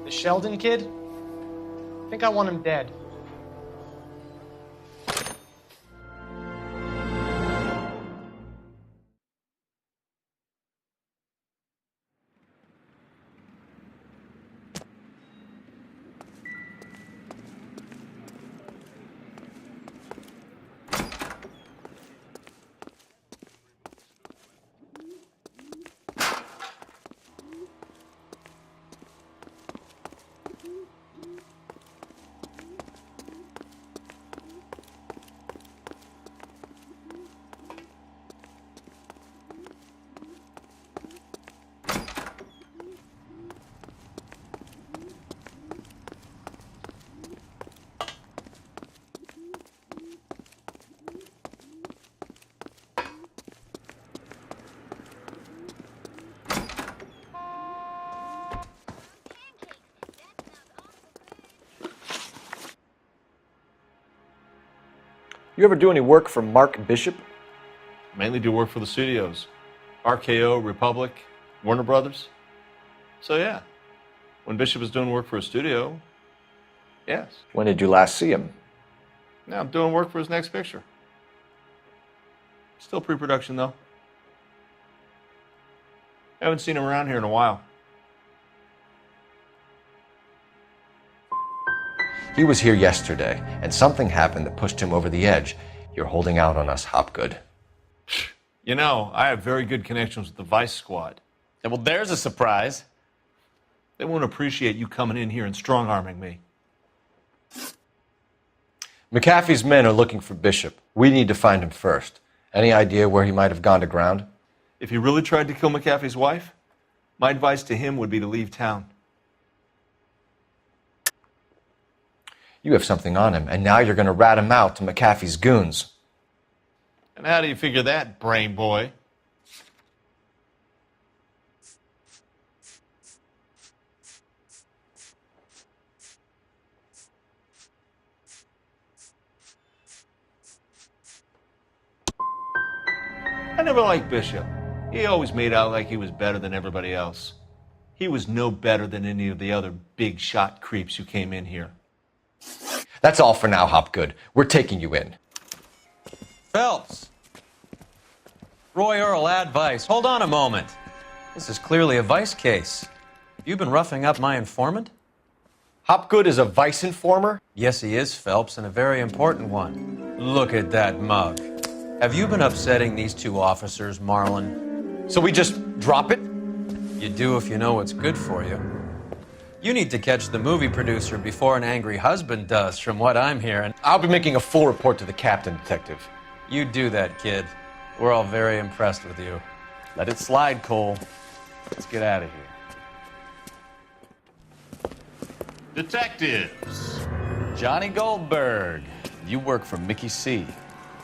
Speaker 1: The Sheldon kid? I think I want him dead.
Speaker 3: You ever do any work for Mark Bishop?
Speaker 21: Mainly do work for the studios. RKO, Republic, Warner Brothers. So yeah, when Bishop was doing work for a studio, yes.
Speaker 3: When did you last see him?
Speaker 21: Now I'm doing work for his next picture. Still pre-production though. Haven't seen him around here in a while.
Speaker 3: He was here yesterday, and something happened that pushed him over the edge. You're holding out on us, Hopgood.
Speaker 21: You know, I have very good connections with the Vice Squad.
Speaker 2: Yeah, well, there's a surprise.
Speaker 21: They won't appreciate you coming in here and strong-arming me.
Speaker 3: McAfee's men are looking for Bishop. We need to find him first. Any idea where he might have gone to ground?
Speaker 21: If he really tried to kill McAfee's wife, my advice to him would be to leave town.
Speaker 3: You have something on him, and now you're going to rat him out to McAfee's goons.
Speaker 21: And how do you figure that, brain boy? I never liked Bishop. He always made out like he was better than everybody else. He was no better than any of the other big shot creeps who came in here.
Speaker 3: That's all for now, Hopgood. We're taking you in.
Speaker 7: Phelps! Roy Earl, ad vice. Hold on a moment. This is clearly a vice case. You've been roughing up my informant?
Speaker 3: Hopgood is a vice informer?
Speaker 7: Yes, he is, Phelps, and a very important one. Look at that mug. Have you been upsetting these two officers, Marlon?
Speaker 3: So we just drop it?
Speaker 7: You do if you know what's good for you. You need to catch the movie producer before an angry husband does, from what I'm hearing.
Speaker 3: I'll be making a full report to the captain, Detective.
Speaker 7: You do that, kid. We're all very impressed with you.
Speaker 2: Let it slide, Cole. Let's get out of here.
Speaker 8: Detectives.
Speaker 2: Johnny Goldberg. You work for Mickey C.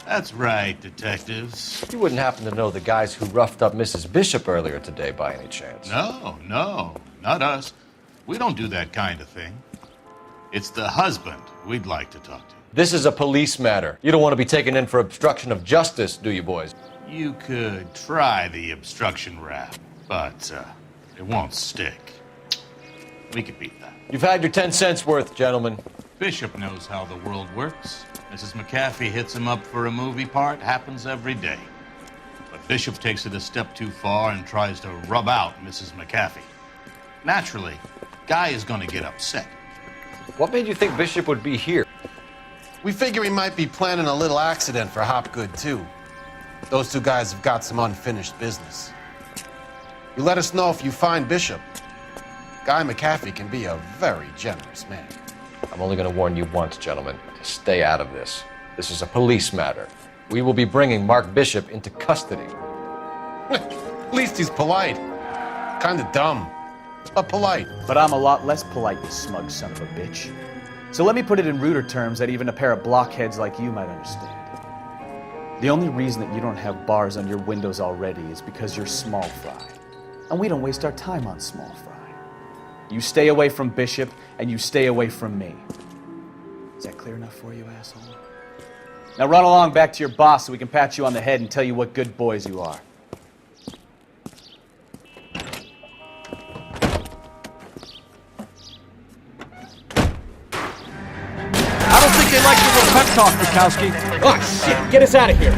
Speaker 8: That's right, detectives.
Speaker 3: You wouldn't happen to know the guys who roughed up Mrs. Bishop earlier today by any chance?
Speaker 8: No, not us. We don't do that kind of thing. It's the husband we'd like to talk to.
Speaker 3: This is a police matter. You don't want to be taken in for obstruction of justice, do you, boys?
Speaker 8: You could try the obstruction rap, but It won't stick. We could beat that.
Speaker 3: You've had your 10 cents worth, gentlemen.
Speaker 8: Bishop knows how the world works. Mrs. McAfee hits him up for a movie part. Happens every day. But Bishop takes it a step too far and tries to rub out Mrs. McAfee. Naturally, Guy is going to get upset.
Speaker 3: What made you think Bishop would be here?
Speaker 9: We figure he might be planning a little accident for Hopgood, too. Those two guys have got some unfinished business. You let us know if you find Bishop. Guy McAfee can be a very generous man.
Speaker 3: I'm only going to warn you once, gentlemen, to stay out of this. This is a police matter. We will be bringing Mark Bishop into custody.
Speaker 9: At least he's polite. Kinda dumb, but polite.
Speaker 4: But I'm a lot less polite, you smug son of a bitch. So let me put it in ruder terms that even a pair of blockheads like you might understand. The only reason that you don't have bars on your windows already is because you're small fry. And we don't waste our time on small fry. You stay away from Bishop, and you stay away from me. Is that clear enough for you, asshole? Now run along back to your boss so we can pat you on the head and tell you what good boys you are.
Speaker 14: I don't think they like your little pep talk, Bukowski.
Speaker 6: Oh, shit! Get us out of here!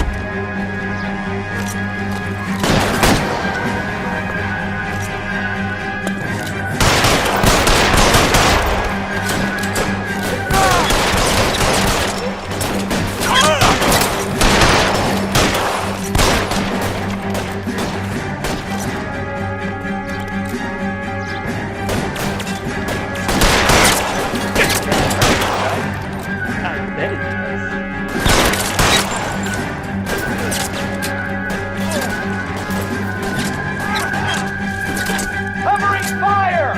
Speaker 11: Covering fire!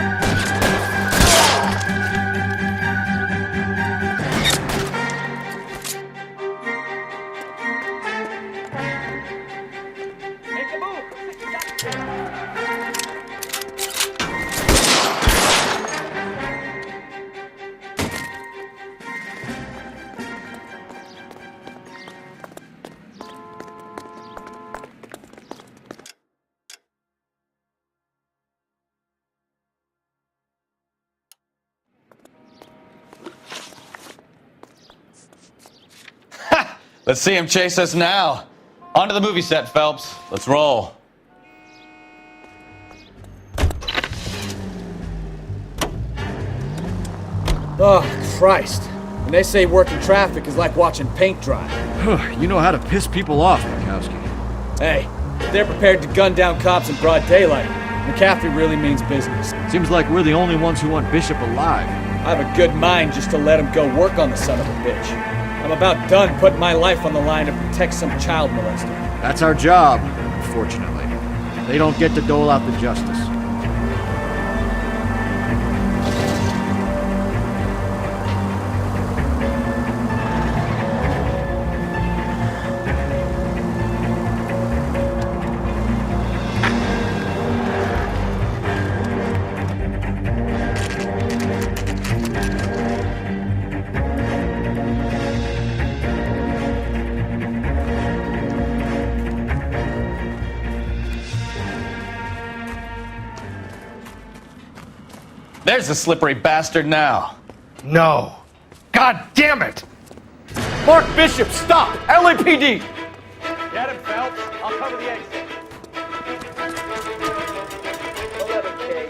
Speaker 11: Make a move!
Speaker 2: Let's see him chase us now. Onto the movie set, Phelps. Let's roll.
Speaker 6: Oh, Christ. When they say working traffic is like watching paint dry.
Speaker 14: You know how to piss people off, Bukowski.
Speaker 6: Hey, if they're prepared to gun down cops in broad daylight, McAfee really means business.
Speaker 14: Seems like we're the only ones who want Bishop alive.
Speaker 6: I have a good mind just to let him go work on the son of a bitch. I'm about done putting my life on the line to protect some child molester.
Speaker 14: That's our job, unfortunately. They don't get to dole out the justice.
Speaker 2: There's the slippery bastard now.
Speaker 14: No.
Speaker 2: God damn it! Mark Bishop, stop! LAPD!
Speaker 11: Get him, Phelps. I'll cover the exit. 11K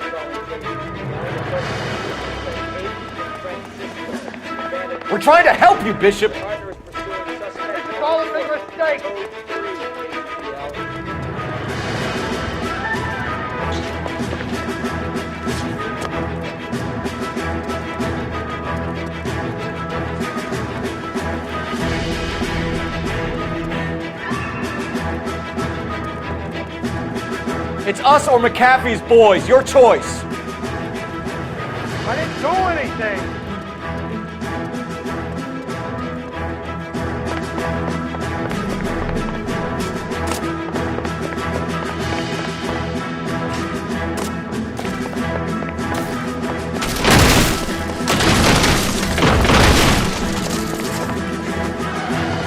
Speaker 11: calling.
Speaker 2: We're trying to help you, Bishop!
Speaker 11: It's all a big mistake.
Speaker 2: It's us or McAfee's boys. Your choice.
Speaker 11: I didn't do anything.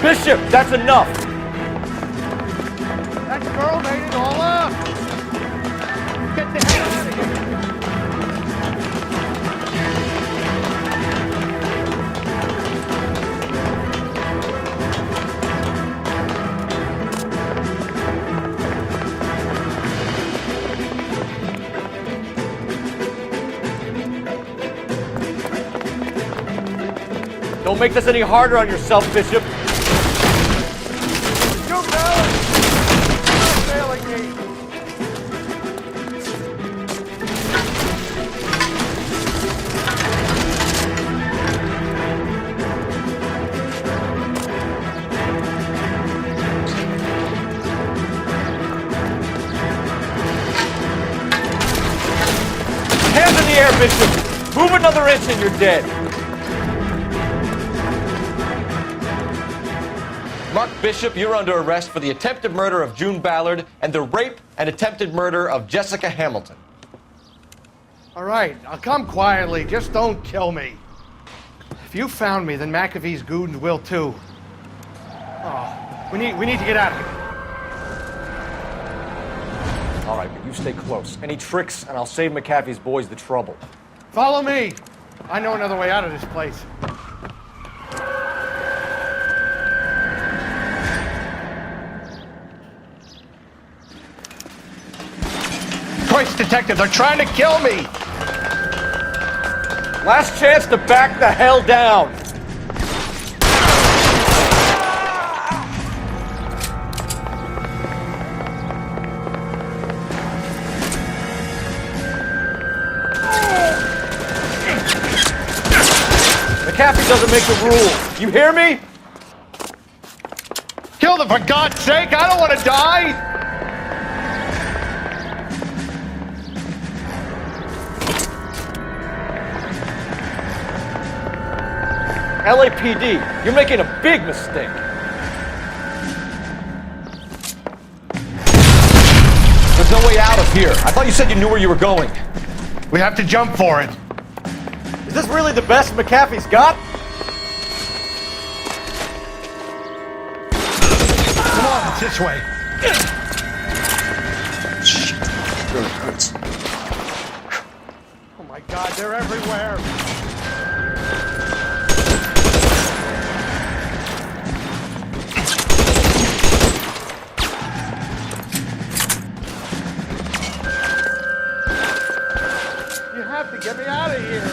Speaker 2: Bishop, that's enough.
Speaker 11: That girl made it all up. Get the hell out of here.
Speaker 3: Don't make this any harder on yourself, Bishop.
Speaker 11: You Ballard! You're not failing me!
Speaker 3: Hands in the air, Bishop! Move another inch and you're dead. Mark Bishop, you're under arrest for the attempted murder of June Ballard and the rape and attempted murder of Jessica Hamilton.
Speaker 11: All right, I'll come quietly. Just don't kill me. If you found me, then McAfee's goons will too. Oh, we need to get out of here.
Speaker 3: All right, but you stay close. Any tricks, and I'll save McAfee's boys the trouble.
Speaker 11: Follow me. I know another way out of this place. Christ, detective, they're trying to kill me!
Speaker 3: Last chance to back the hell down! McAfee doesn't make the rules. You hear me?
Speaker 11: Kill them, for God's sake! I don't want to die!
Speaker 3: LAPD, you're making a big mistake. There's no way out of here. I thought you said you knew where you were going.
Speaker 11: We have to jump for it.
Speaker 3: Is this really the best McAfee's got?
Speaker 11: Come on, it's this way.
Speaker 3: Shit, really hurts.
Speaker 11: Oh my God, they're everywhere. You have to get me out of here.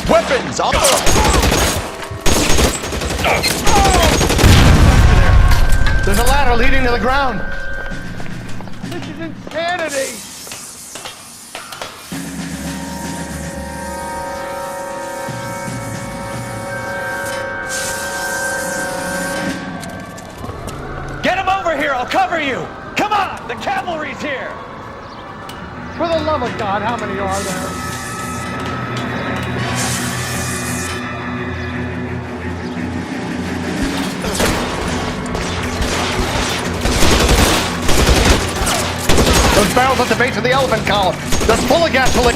Speaker 3: Weapons!
Speaker 11: There's a ladder leading to the ground. This is insanity.
Speaker 4: Get him over here, I'll cover you! Come on, the cavalry's here!
Speaker 11: For the love of God, how many are there? Those barrels at the base of the elephant column. That's full of gasoline.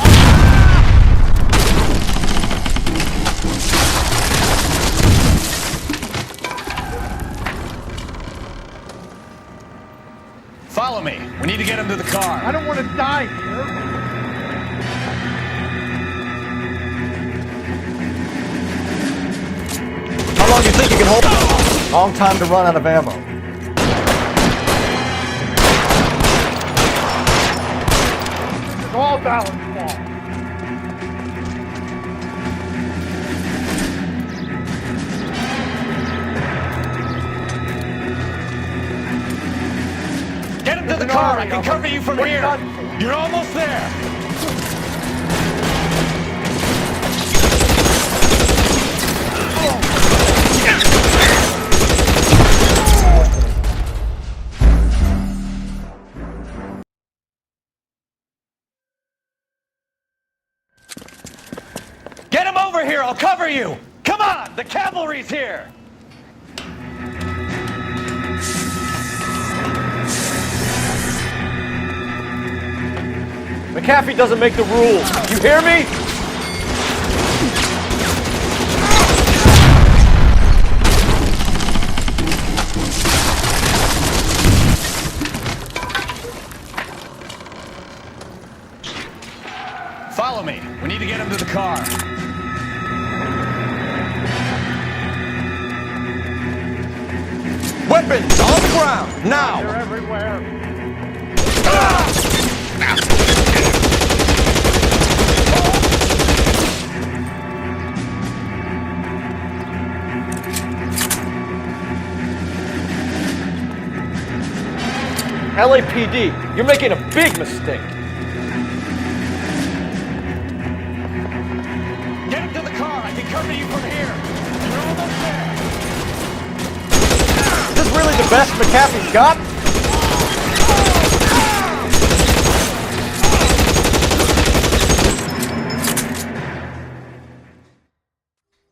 Speaker 4: Follow me. We need to get him to the car.
Speaker 11: I don't want to die here.
Speaker 3: How long do you think you can hold? Long time to run out of ammo.
Speaker 11: All balance fall.
Speaker 4: Get him to the car. I can cover you from here. You're almost there. Get him over here, I'll cover you! Come on, the cavalry's here!
Speaker 3: McAfee doesn't make the rules. You hear me?
Speaker 4: Follow me. We need to get him to the car.
Speaker 14: Weapons on the ground, now!
Speaker 11: They're everywhere.
Speaker 22: LAPD, you're making a big mistake.
Speaker 14: Get into the car. I can cover you from here. You're almost there.
Speaker 22: Is this really the best McAfee's got?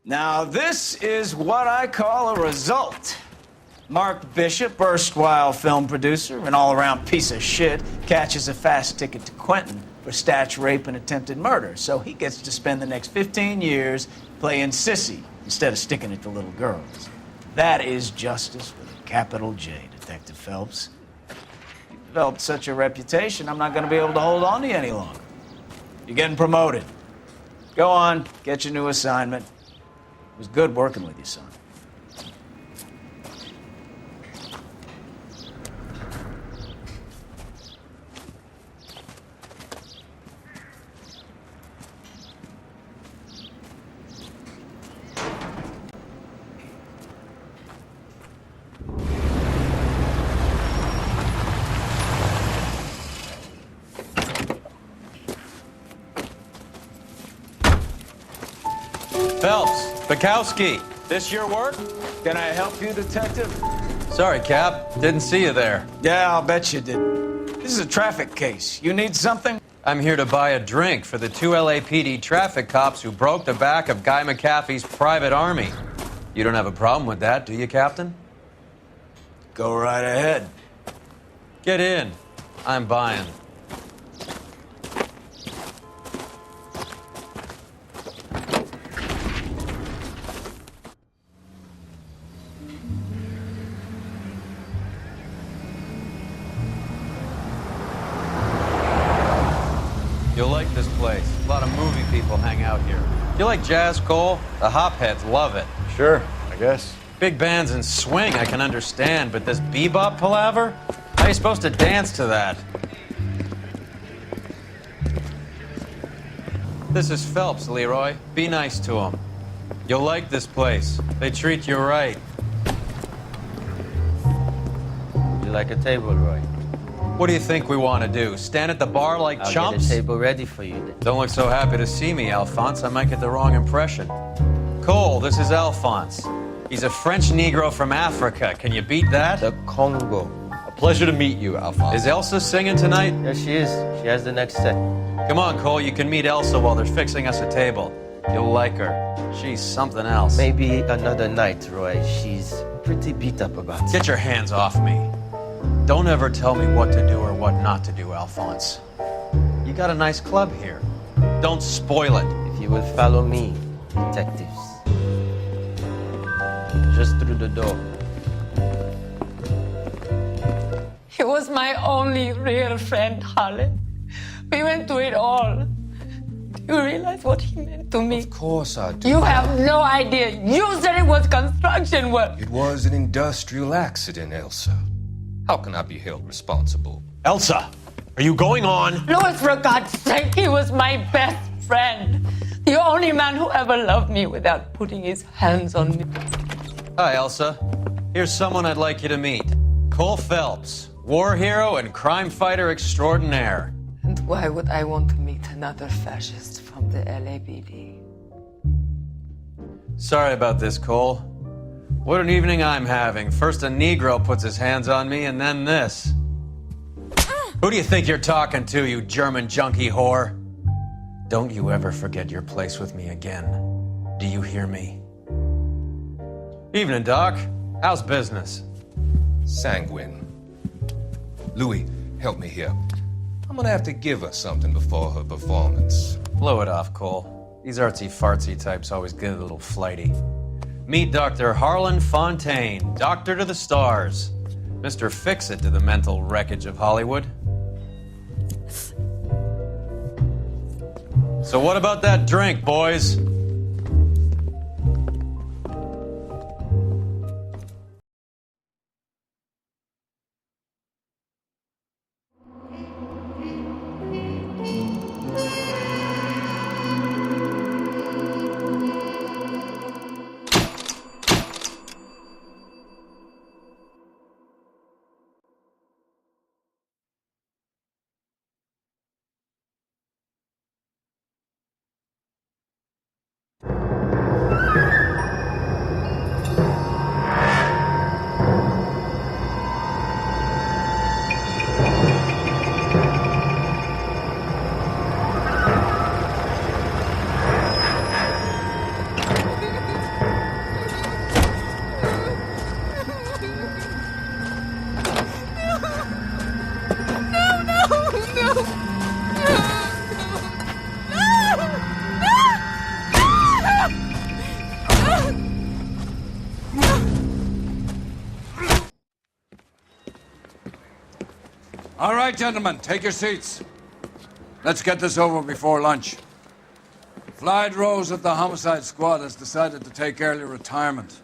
Speaker 10: Now, this is what I call a result. Mark Bishop, erstwhile film producer and all-around piece of shit, catches a fast ticket to Quentin for statch rape and attempted murder, so he gets to spend the next 15 years playing sissy instead of sticking it to little girls. That is justice with a capital J, Detective Phelps. You've developed such a reputation, I'm not going to be able to hold on to you any longer. You're getting promoted. Go on, get your new assignment. It was good working with you, son.
Speaker 7: Phelps, Bukowski, this your work?
Speaker 10: Can I help you, Detective?
Speaker 7: Sorry, Cap. Didn't see you there.
Speaker 10: Yeah, I'll bet you did. This is a traffic case. You need something?
Speaker 7: I'm here to buy a drink for the 2 LAPD traffic cops who broke the back of Guy McAfee's private army. You don't have a problem with that, do you, Captain?
Speaker 10: Go right ahead.
Speaker 7: Get in. I'm buying. You'll like this place. A lot of movie people hang out here. You like jazz, Cole? The hopheads love it.
Speaker 3: Sure, I guess.
Speaker 7: Big bands and swing I can understand, but this bebop palaver? How are you supposed to dance to that? This is Phelps, Leroy. Be nice to him. You'll like this place. They treat you right.
Speaker 13: You like a table, Roy?
Speaker 7: What do you think we want to do? Stand at the bar like
Speaker 13: I'll
Speaker 7: chumps?
Speaker 13: get a table ready for you then.
Speaker 7: Don't look so happy to see me, Alphonse. I might get the wrong impression. Cole, this is Alphonse. He's a French Negro from Africa. Can you beat that?
Speaker 13: The Congo.
Speaker 3: A pleasure to meet you, Alphonse.
Speaker 7: Is Elsa singing tonight?
Speaker 13: Yes, she is. She has the next set.
Speaker 7: Come on, Cole. You can meet Elsa while they're fixing us a table. You'll like her. She's something else.
Speaker 13: Maybe another night, Roy. She's pretty beat up about it.
Speaker 7: Get your hands off me. Don't ever tell me what to do or what not to do, Alphonse. You got a nice club here. Don't spoil it.
Speaker 13: If you will follow me, detectives. Just through the door.
Speaker 15: He was my only real friend, Harlan. We went through it all. Do you realize what he meant to me?
Speaker 24: Of course I do.
Speaker 15: You have no idea. You said it was construction work.
Speaker 24: It was an industrial accident, Elsa. How can I be held responsible?
Speaker 7: Elsa, are you going on?
Speaker 15: Louis, for God's sake, he was my best friend. The only man who ever loved me without putting his hands on me.
Speaker 7: Hi, Elsa. Here's someone I'd like you to meet. Cole Phelps, war hero and crime fighter extraordinaire.
Speaker 15: And why would I want to meet another fascist from the LAPD?
Speaker 7: Sorry about this, Cole. What an evening I'm having. First a Negro puts his hands on me, and then this. Who do you think you're talking to, you German junkie whore? Don't you ever forget your place with me again. Do you hear me? Evening, Doc. How's business?
Speaker 24: Sanguine. Louis, help me here. I'm gonna have to give her something before her performance.
Speaker 7: Blow it off, Cole. These artsy-fartsy types always get a little flighty. Meet Dr. Harlan Fontaine, doctor to the stars. Mr. Fix-It to the mental wreckage of Hollywood. So what about that drink, boys?
Speaker 12: All right, gentlemen, take your seats. Let's get this over before lunch. Floyd Rose of the Homicide Squad has decided to take early retirement.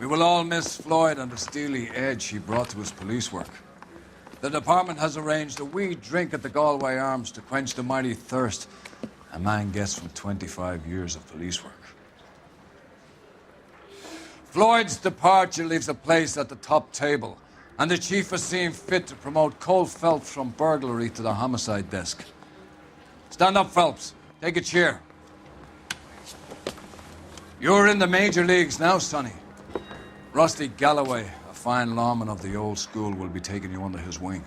Speaker 12: We will all miss Floyd and the steely edge he brought to his police work. The department has arranged a wee drink at the Galway Arms to quench the mighty thirst a man gets from 25 years of police work. Floyd's departure leaves a place at the top table, and the chief has seen fit to promote Cole Phelps from burglary to the homicide desk. Stand up, Phelps. Take a chair. You're in the major leagues now, Sonny. Rusty Galloway, a fine lawman of the old school, will be taking you under his wing.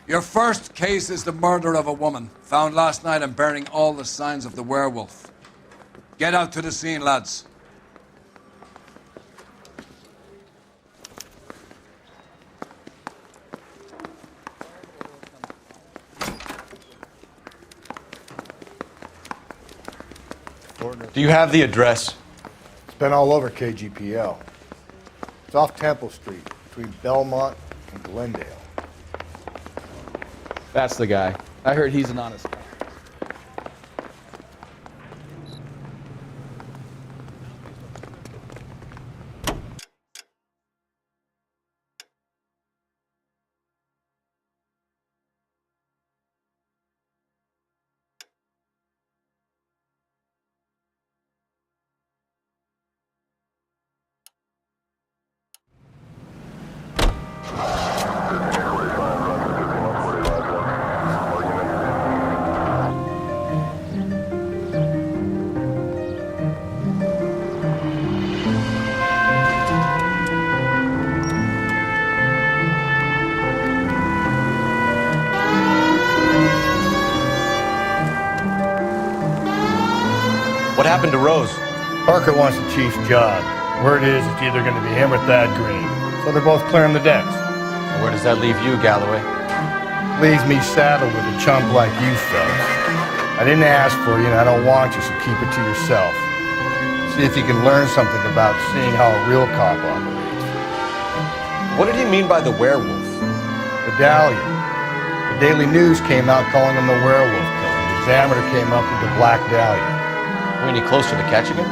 Speaker 12: Your first case is the murder of a woman, found last night and bearing all the signs of the werewolf. Get out to the scene, lads.
Speaker 3: Do you have the address?
Speaker 11: It's been all over KGPL. It's off Temple Street, between Belmont and Glendale.
Speaker 4: That's the guy. I heard he's an honest guy.
Speaker 3: What happened to Rose?
Speaker 11: Parker wants the chief's job. Word is it's either going to be him or Thad Green. So they're both clearing the decks.
Speaker 3: And where does that leave you, Galloway?
Speaker 11: Leaves me saddled with a chump like you, fellas. I didn't ask for you, and I don't want you, so keep it to yourself. See if you can learn something about seeing how a real cop operates.
Speaker 3: What did he mean by the werewolf?
Speaker 11: Medallion. The Daily News came out calling him the werewolf killer. The Examiner came up with the Black Dahlia.
Speaker 3: Are we any closer to catching him?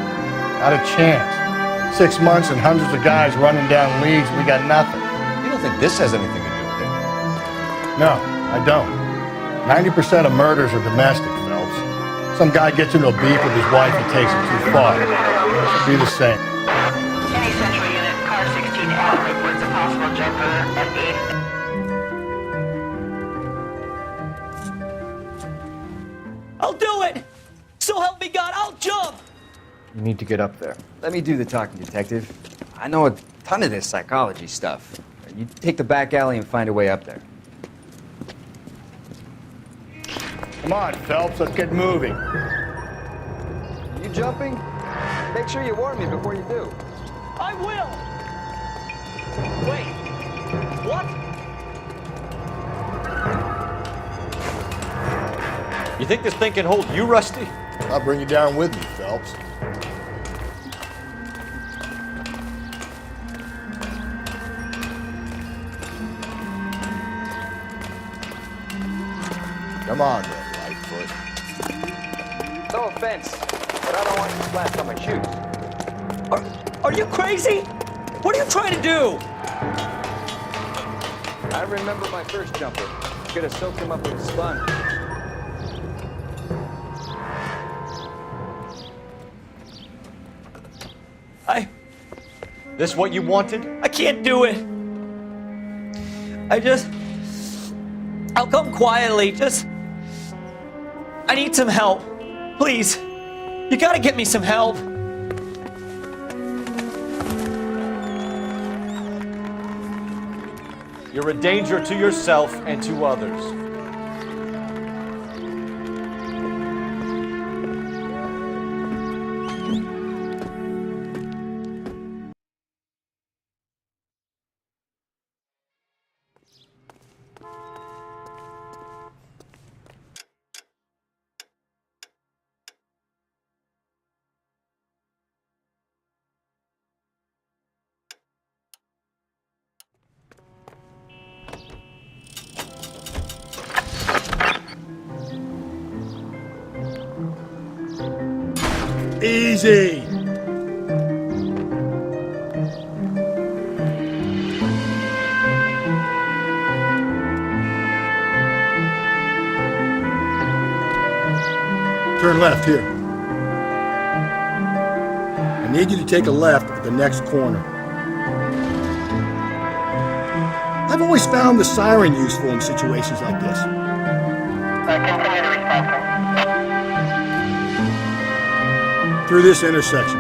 Speaker 11: Not a chance. 6 months and hundreds of guys running down leads, we got nothing.
Speaker 3: You don't think this has anything to do with it?
Speaker 11: No, I don't. 90% of murders are domestic, Phelps. Some guy gets into a beef with his wife and takes it too far. It should be the same.
Speaker 16: Any Central Unit, car 16L reports a possible jumper at 8.
Speaker 10: I'll do it! So help me God, I'll jump!
Speaker 5: You need to get up there. Let me do the talking, detective. I know a ton of this psychology stuff. You take the back alley and find a way up there.
Speaker 11: Come on, Phelps, let's get moving.
Speaker 5: You jumping? Make sure you warn me before you do.
Speaker 10: I will! Wait, what?
Speaker 3: You think this thing can hold you, Rusty?
Speaker 11: I'll bring you down with me, Phelps. Come on, then, Lightfoot.
Speaker 5: No offense, but I don't want you splashed on my shoes.
Speaker 10: Are you crazy? What are you trying to do?
Speaker 5: I remember my first jumper. Could have soaked him up with a sponge.
Speaker 3: This what you wanted?
Speaker 10: I can't do it. I'll come quietly. I need some help. Please. You gotta get me some help.
Speaker 3: You're a danger to yourself and to others.
Speaker 11: Easy. Turn left here. I need you to take a left at the next corner. I've always found the siren useful in situations like this.
Speaker 16: Continue to respond.
Speaker 11: Through this intersection.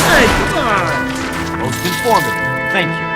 Speaker 11: Hey, come on!
Speaker 14: Most informative. Thank you.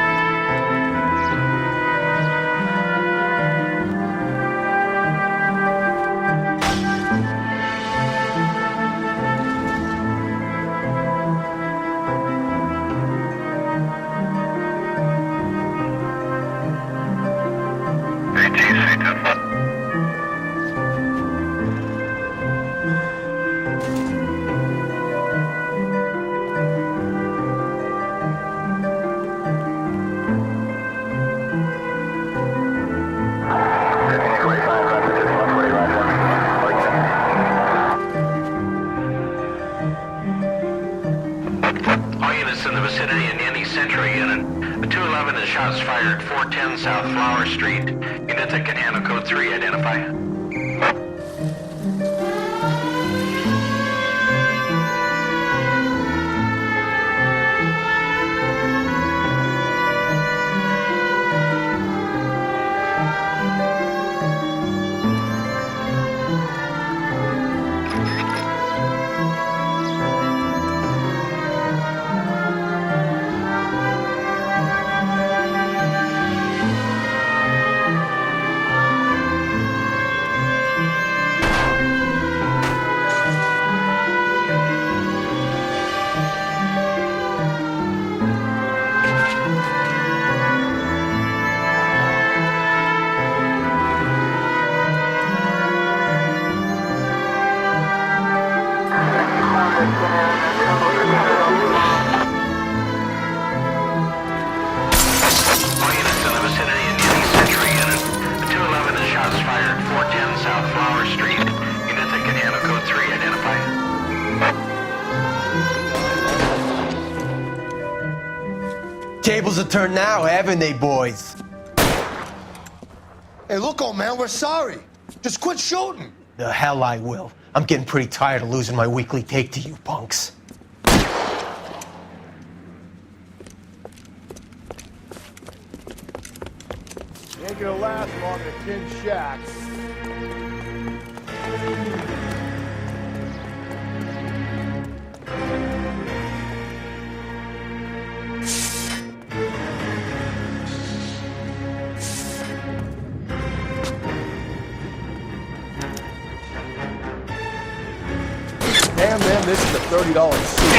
Speaker 17: All units in the vicinity in any Central unit. A 211 is shots fired 410 South Flower Street. Unit that can handle code 3, identify.
Speaker 18: Tables are turned now, haven't they, boys?
Speaker 11: Hey, look, old man, we're sorry. Just quit shooting.
Speaker 18: The hell I will. I'm getting pretty tired of losing my weekly take to you punks.
Speaker 11: You ain't gonna last long in a tin shack. Damn, man, this is a $30 suit.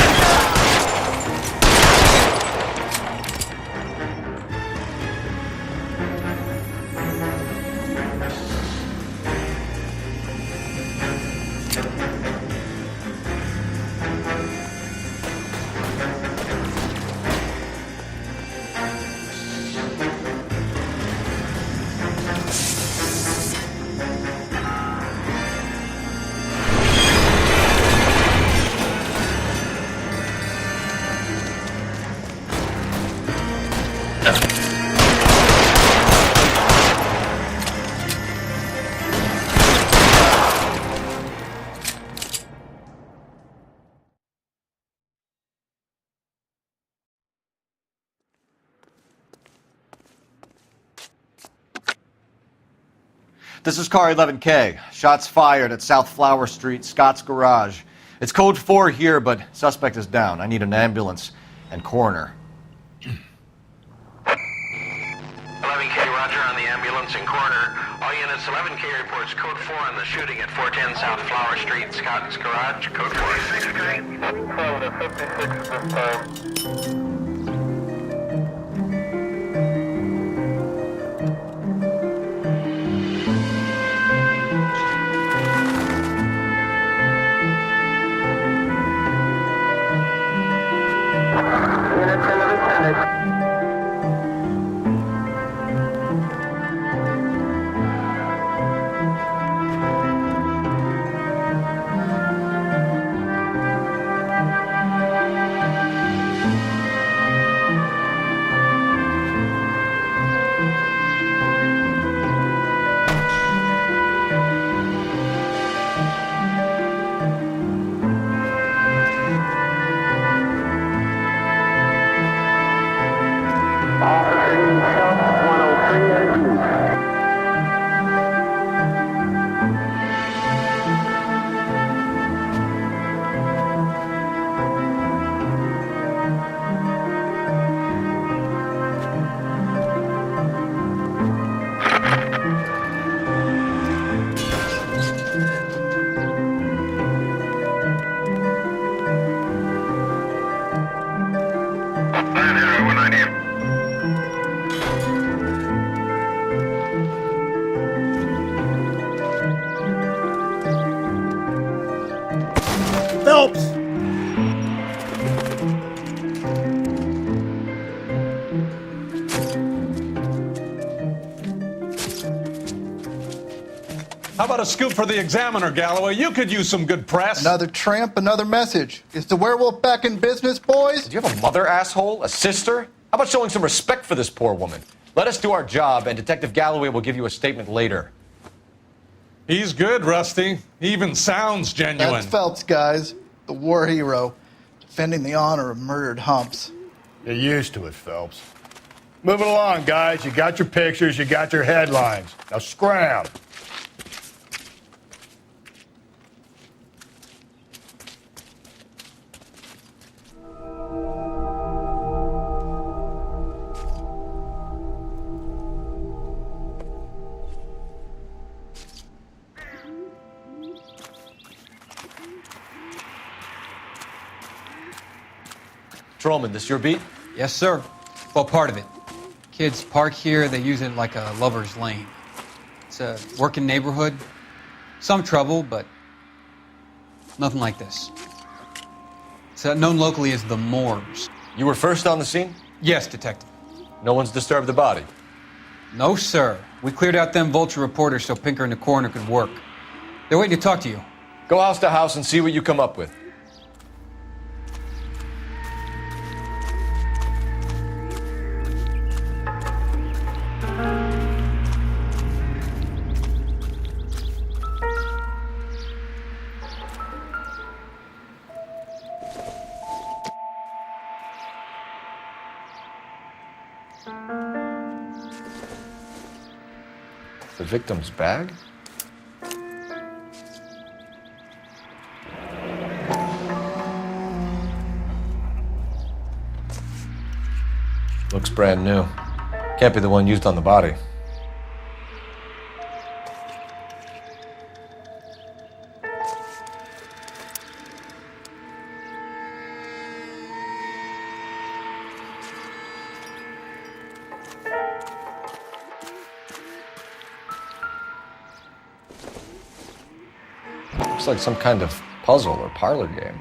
Speaker 3: This is car 11K. Shots fired at South Flower Street, Scott's Garage. It's code 4 here, but suspect is down. I need an ambulance and coroner.
Speaker 17: 11K, roger on the ambulance and coroner. All units, 11K reports code 4 on the shooting at 410 South Flower Street, Scott's Garage, code 4. 6K. 12 to 56 this time.
Speaker 1: How about a scoop for the Examiner, Galloway? You could use some good press.
Speaker 19: Another tramp, another message. Is the werewolf back in business, boys?
Speaker 3: Do you have a mother, asshole? A sister? How about showing some respect for this poor woman? Let us do our job, and Detective Galloway will give you a statement later.
Speaker 1: He's good, Rusty. He even sounds genuine.
Speaker 19: That's Phelps, guys. The war hero. Defending the honor of murdered humps.
Speaker 11: You're used to it, Phelps. Move it along, guys. You got your pictures, you got your headlines. Now scram.
Speaker 3: Patrolman, this your beat?
Speaker 20: Yes, sir. Well, part of it. Kids park here, they use it like a lover's lane. It's a working neighborhood. Some trouble, but nothing like this. It's known locally as the Moors.
Speaker 3: You were first on the scene?
Speaker 20: Yes, Detective.
Speaker 3: No one's disturbed the body?
Speaker 20: No, sir. We cleared out them vulture reporters so Pinker and the coroner could work. They're waiting to talk to you.
Speaker 3: Go house to house and see what you come up with. The victim's bag? Looks brand new. Can't be the one used on the body. Looks like some kind of puzzle or parlor game.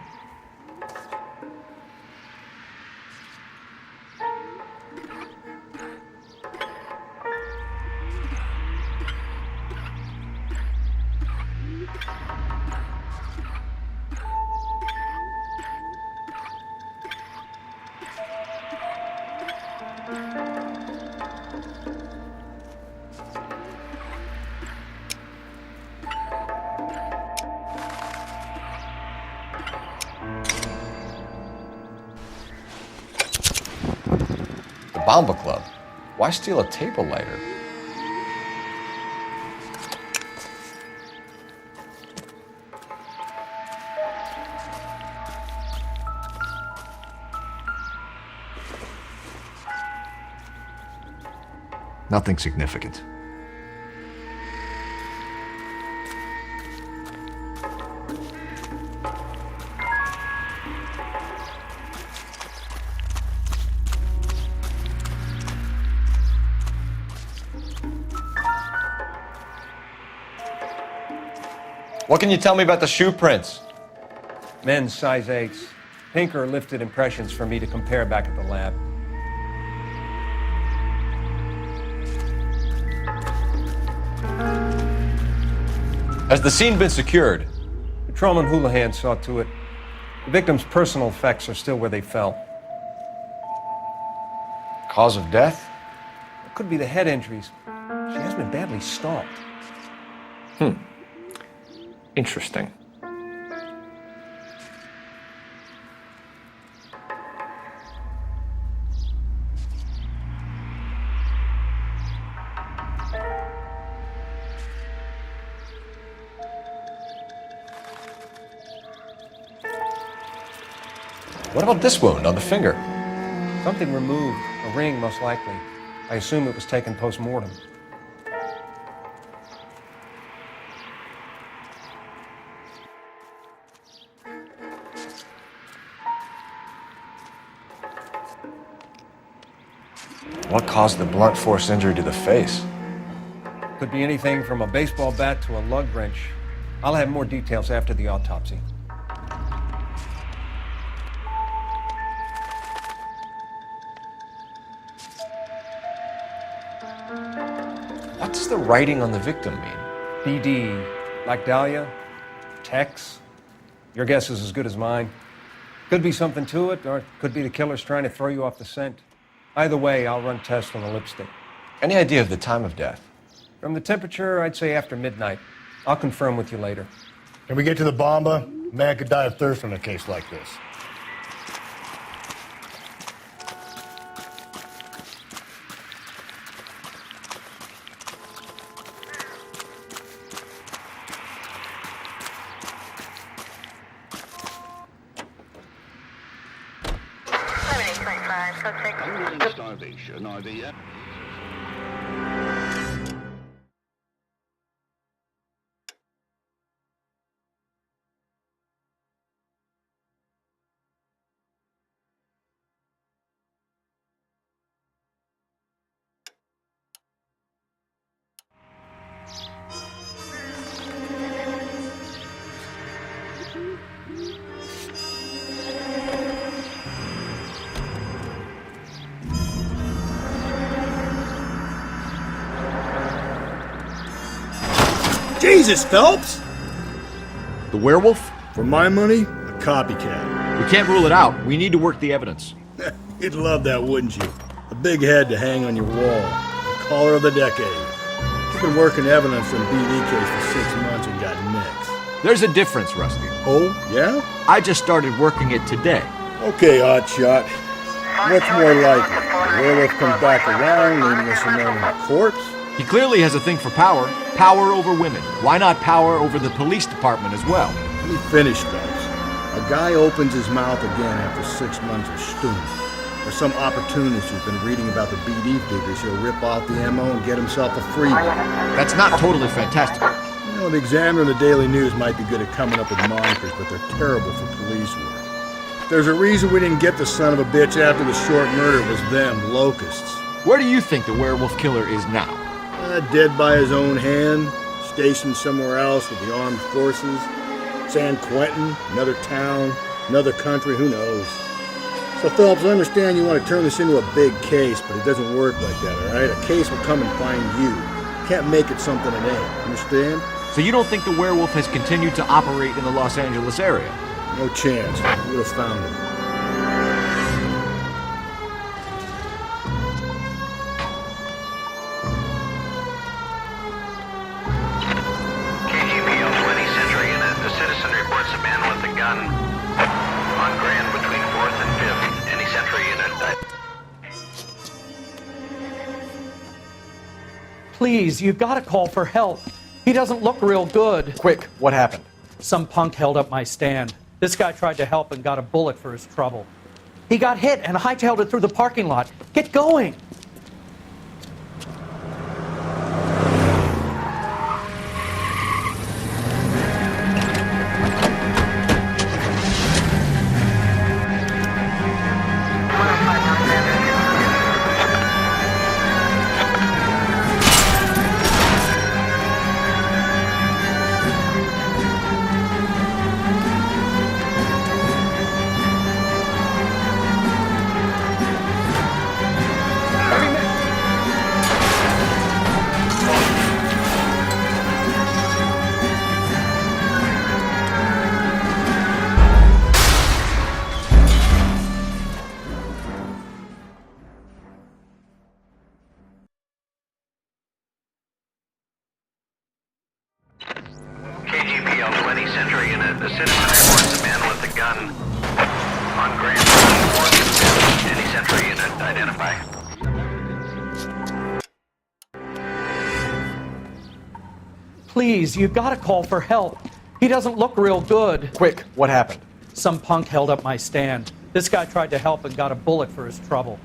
Speaker 3: Bomba Club. Why steal a table lighter?
Speaker 14: Nothing significant.
Speaker 3: What can you tell me about the shoe prints?
Speaker 23: Men's size 8s. Pinker lifted impressions for me to compare back at the lab.
Speaker 3: Has the scene been secured?
Speaker 23: Patrolman Houlihan saw to it. The victim's personal effects are still where they fell.
Speaker 3: Cause of death?
Speaker 23: It could be the head injuries. She has been badly stalked.
Speaker 3: Interesting. What about this wound on the finger?
Speaker 23: Something removed. A ring, most likely. I assume it was taken post-mortem.
Speaker 3: What caused the blunt force injury to the face?
Speaker 23: Could be anything from a baseball bat to a lug wrench. I'll have more details after the autopsy.
Speaker 3: What does the writing on the victim mean?
Speaker 23: BD, like Dahlia? Tex? Your guess is as good as mine. Could be something to it, or it could be the killers trying to throw you off the scent. Either way, I'll run tests on the lipstick.
Speaker 3: Any idea of the time of death?
Speaker 23: From the temperature, I'd say after midnight. I'll confirm with you later.
Speaker 11: Can we get to the bomba? Man could die of thirst in a case like this.
Speaker 6: Starvation are the...
Speaker 11: Jesus, Phelps!
Speaker 14: The werewolf?
Speaker 11: For my money, a copycat.
Speaker 14: We can't rule it out. We need to work the evidence.
Speaker 11: You'd love that, wouldn't you? A big head to hang on your wall. The caller of the decade. You've been working evidence on BD case for 6 months and got nicks.
Speaker 14: There's a difference, Rusty.
Speaker 11: Oh, yeah?
Speaker 14: I just started working it today.
Speaker 11: Okay, Oddshot. What's more likely? The werewolf comes back around, leaving us alone in a corpse?
Speaker 14: He clearly has a thing for power. Power over women. Why not power over the police department as well?
Speaker 11: Let me finish, Phelps. A guy opens his mouth again after 6 months of stewing. Or some opportunist who's been reading about the BD figures, he'll rip off the ammo and get himself a free one.
Speaker 14: That's not totally fantastic.
Speaker 11: You know, the Examiner and the Daily News might be good at coming up with monikers, but they're terrible for police work. If there's a reason we didn't get the son of a bitch after the short murder, it was them, locusts.
Speaker 14: Where do you think the werewolf killer is now?
Speaker 11: Dead by his own hand, stationed somewhere else with the armed forces. San Quentin, another town, another country, who knows? So, Phelps, I understand you want to turn this into a big case, but it doesn't work like that, all right? A case will come and find you. You can't make it something it ain't, understand?
Speaker 14: So you don't think the werewolf has continued to operate in the Los Angeles area?
Speaker 11: No chance. We would have found him.
Speaker 17: On Grand between 4th and 5th. Any Central unit.
Speaker 8: Please, you've got to call for help. He doesn't look real good.
Speaker 3: Quick, what happened?
Speaker 8: Some punk held up my stand. This guy tried to help and got a bullet for his trouble. He got hit and hightailed it through the parking lot. Get going!
Speaker 17: KGPL 20 Central unit. The citizen reports a man with a gun on Grand between 4th and 5th. Any Central unit. Identify.
Speaker 8: Please, you've got to call for help. He doesn't look real good.
Speaker 3: Quick, what happened?
Speaker 8: Some punk held up my stand. This guy tried to help and got a bullet for his trouble.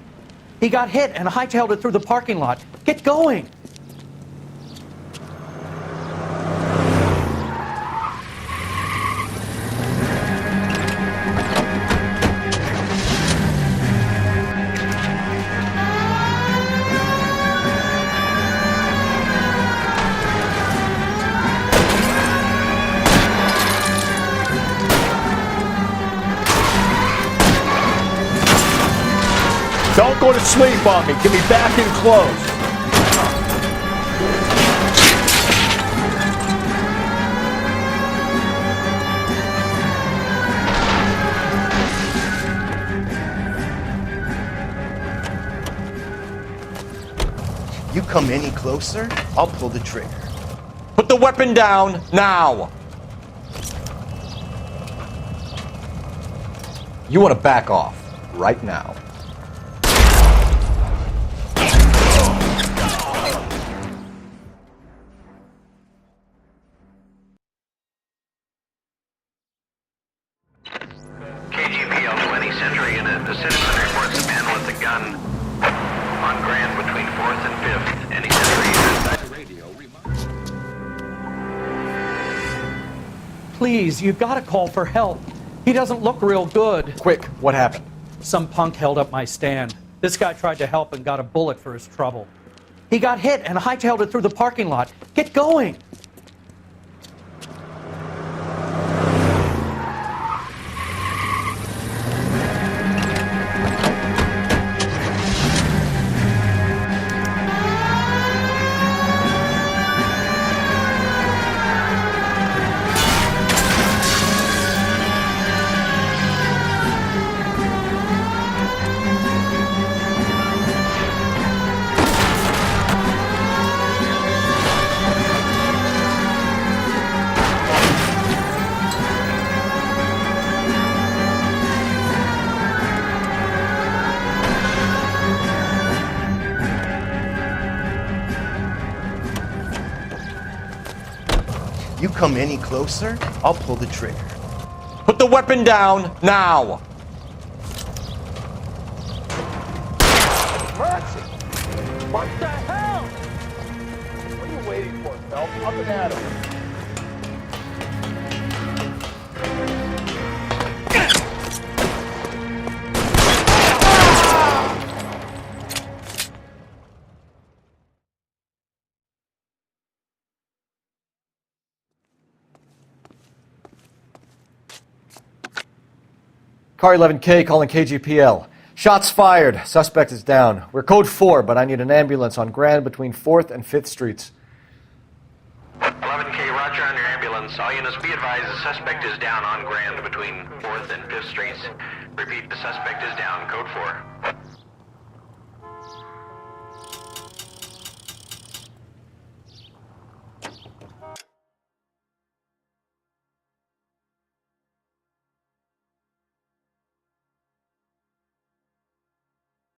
Speaker 8: He got hit and hightailed it through the parking lot. Get going!
Speaker 22: Don't go to sleep on me. Get me back in close.
Speaker 18: You come any closer, I'll pull the trigger.
Speaker 3: Put the weapon down now! You want to back off right now.
Speaker 17: KGPL 20 Central Unit. The citizen reports a panel at the gun on Grand between 4th and 5th. Any Central Unit.
Speaker 8: Please, you gotta call for help. He doesn't look real good.
Speaker 3: Quick, what happened?
Speaker 8: Some punk held up my stand. This guy tried to help and got a bullet for his trouble. He got hit and hightailed it through the parking lot. Get going!
Speaker 18: You come any closer, I'll pull the trigger.
Speaker 3: Put the weapon down now!
Speaker 11: Mercy! What the hell? What are you waiting for, Phelps? Up and at him.
Speaker 3: Car 11K calling KGPL. Shots fired. Suspect is down. We're code 4, but I need an ambulance on Grand between 4th and 5th Streets.
Speaker 17: 11K, roger on your ambulance. All units be advised the suspect is down on Grand between 4th and 5th Streets. Repeat, the suspect is down. Code 4.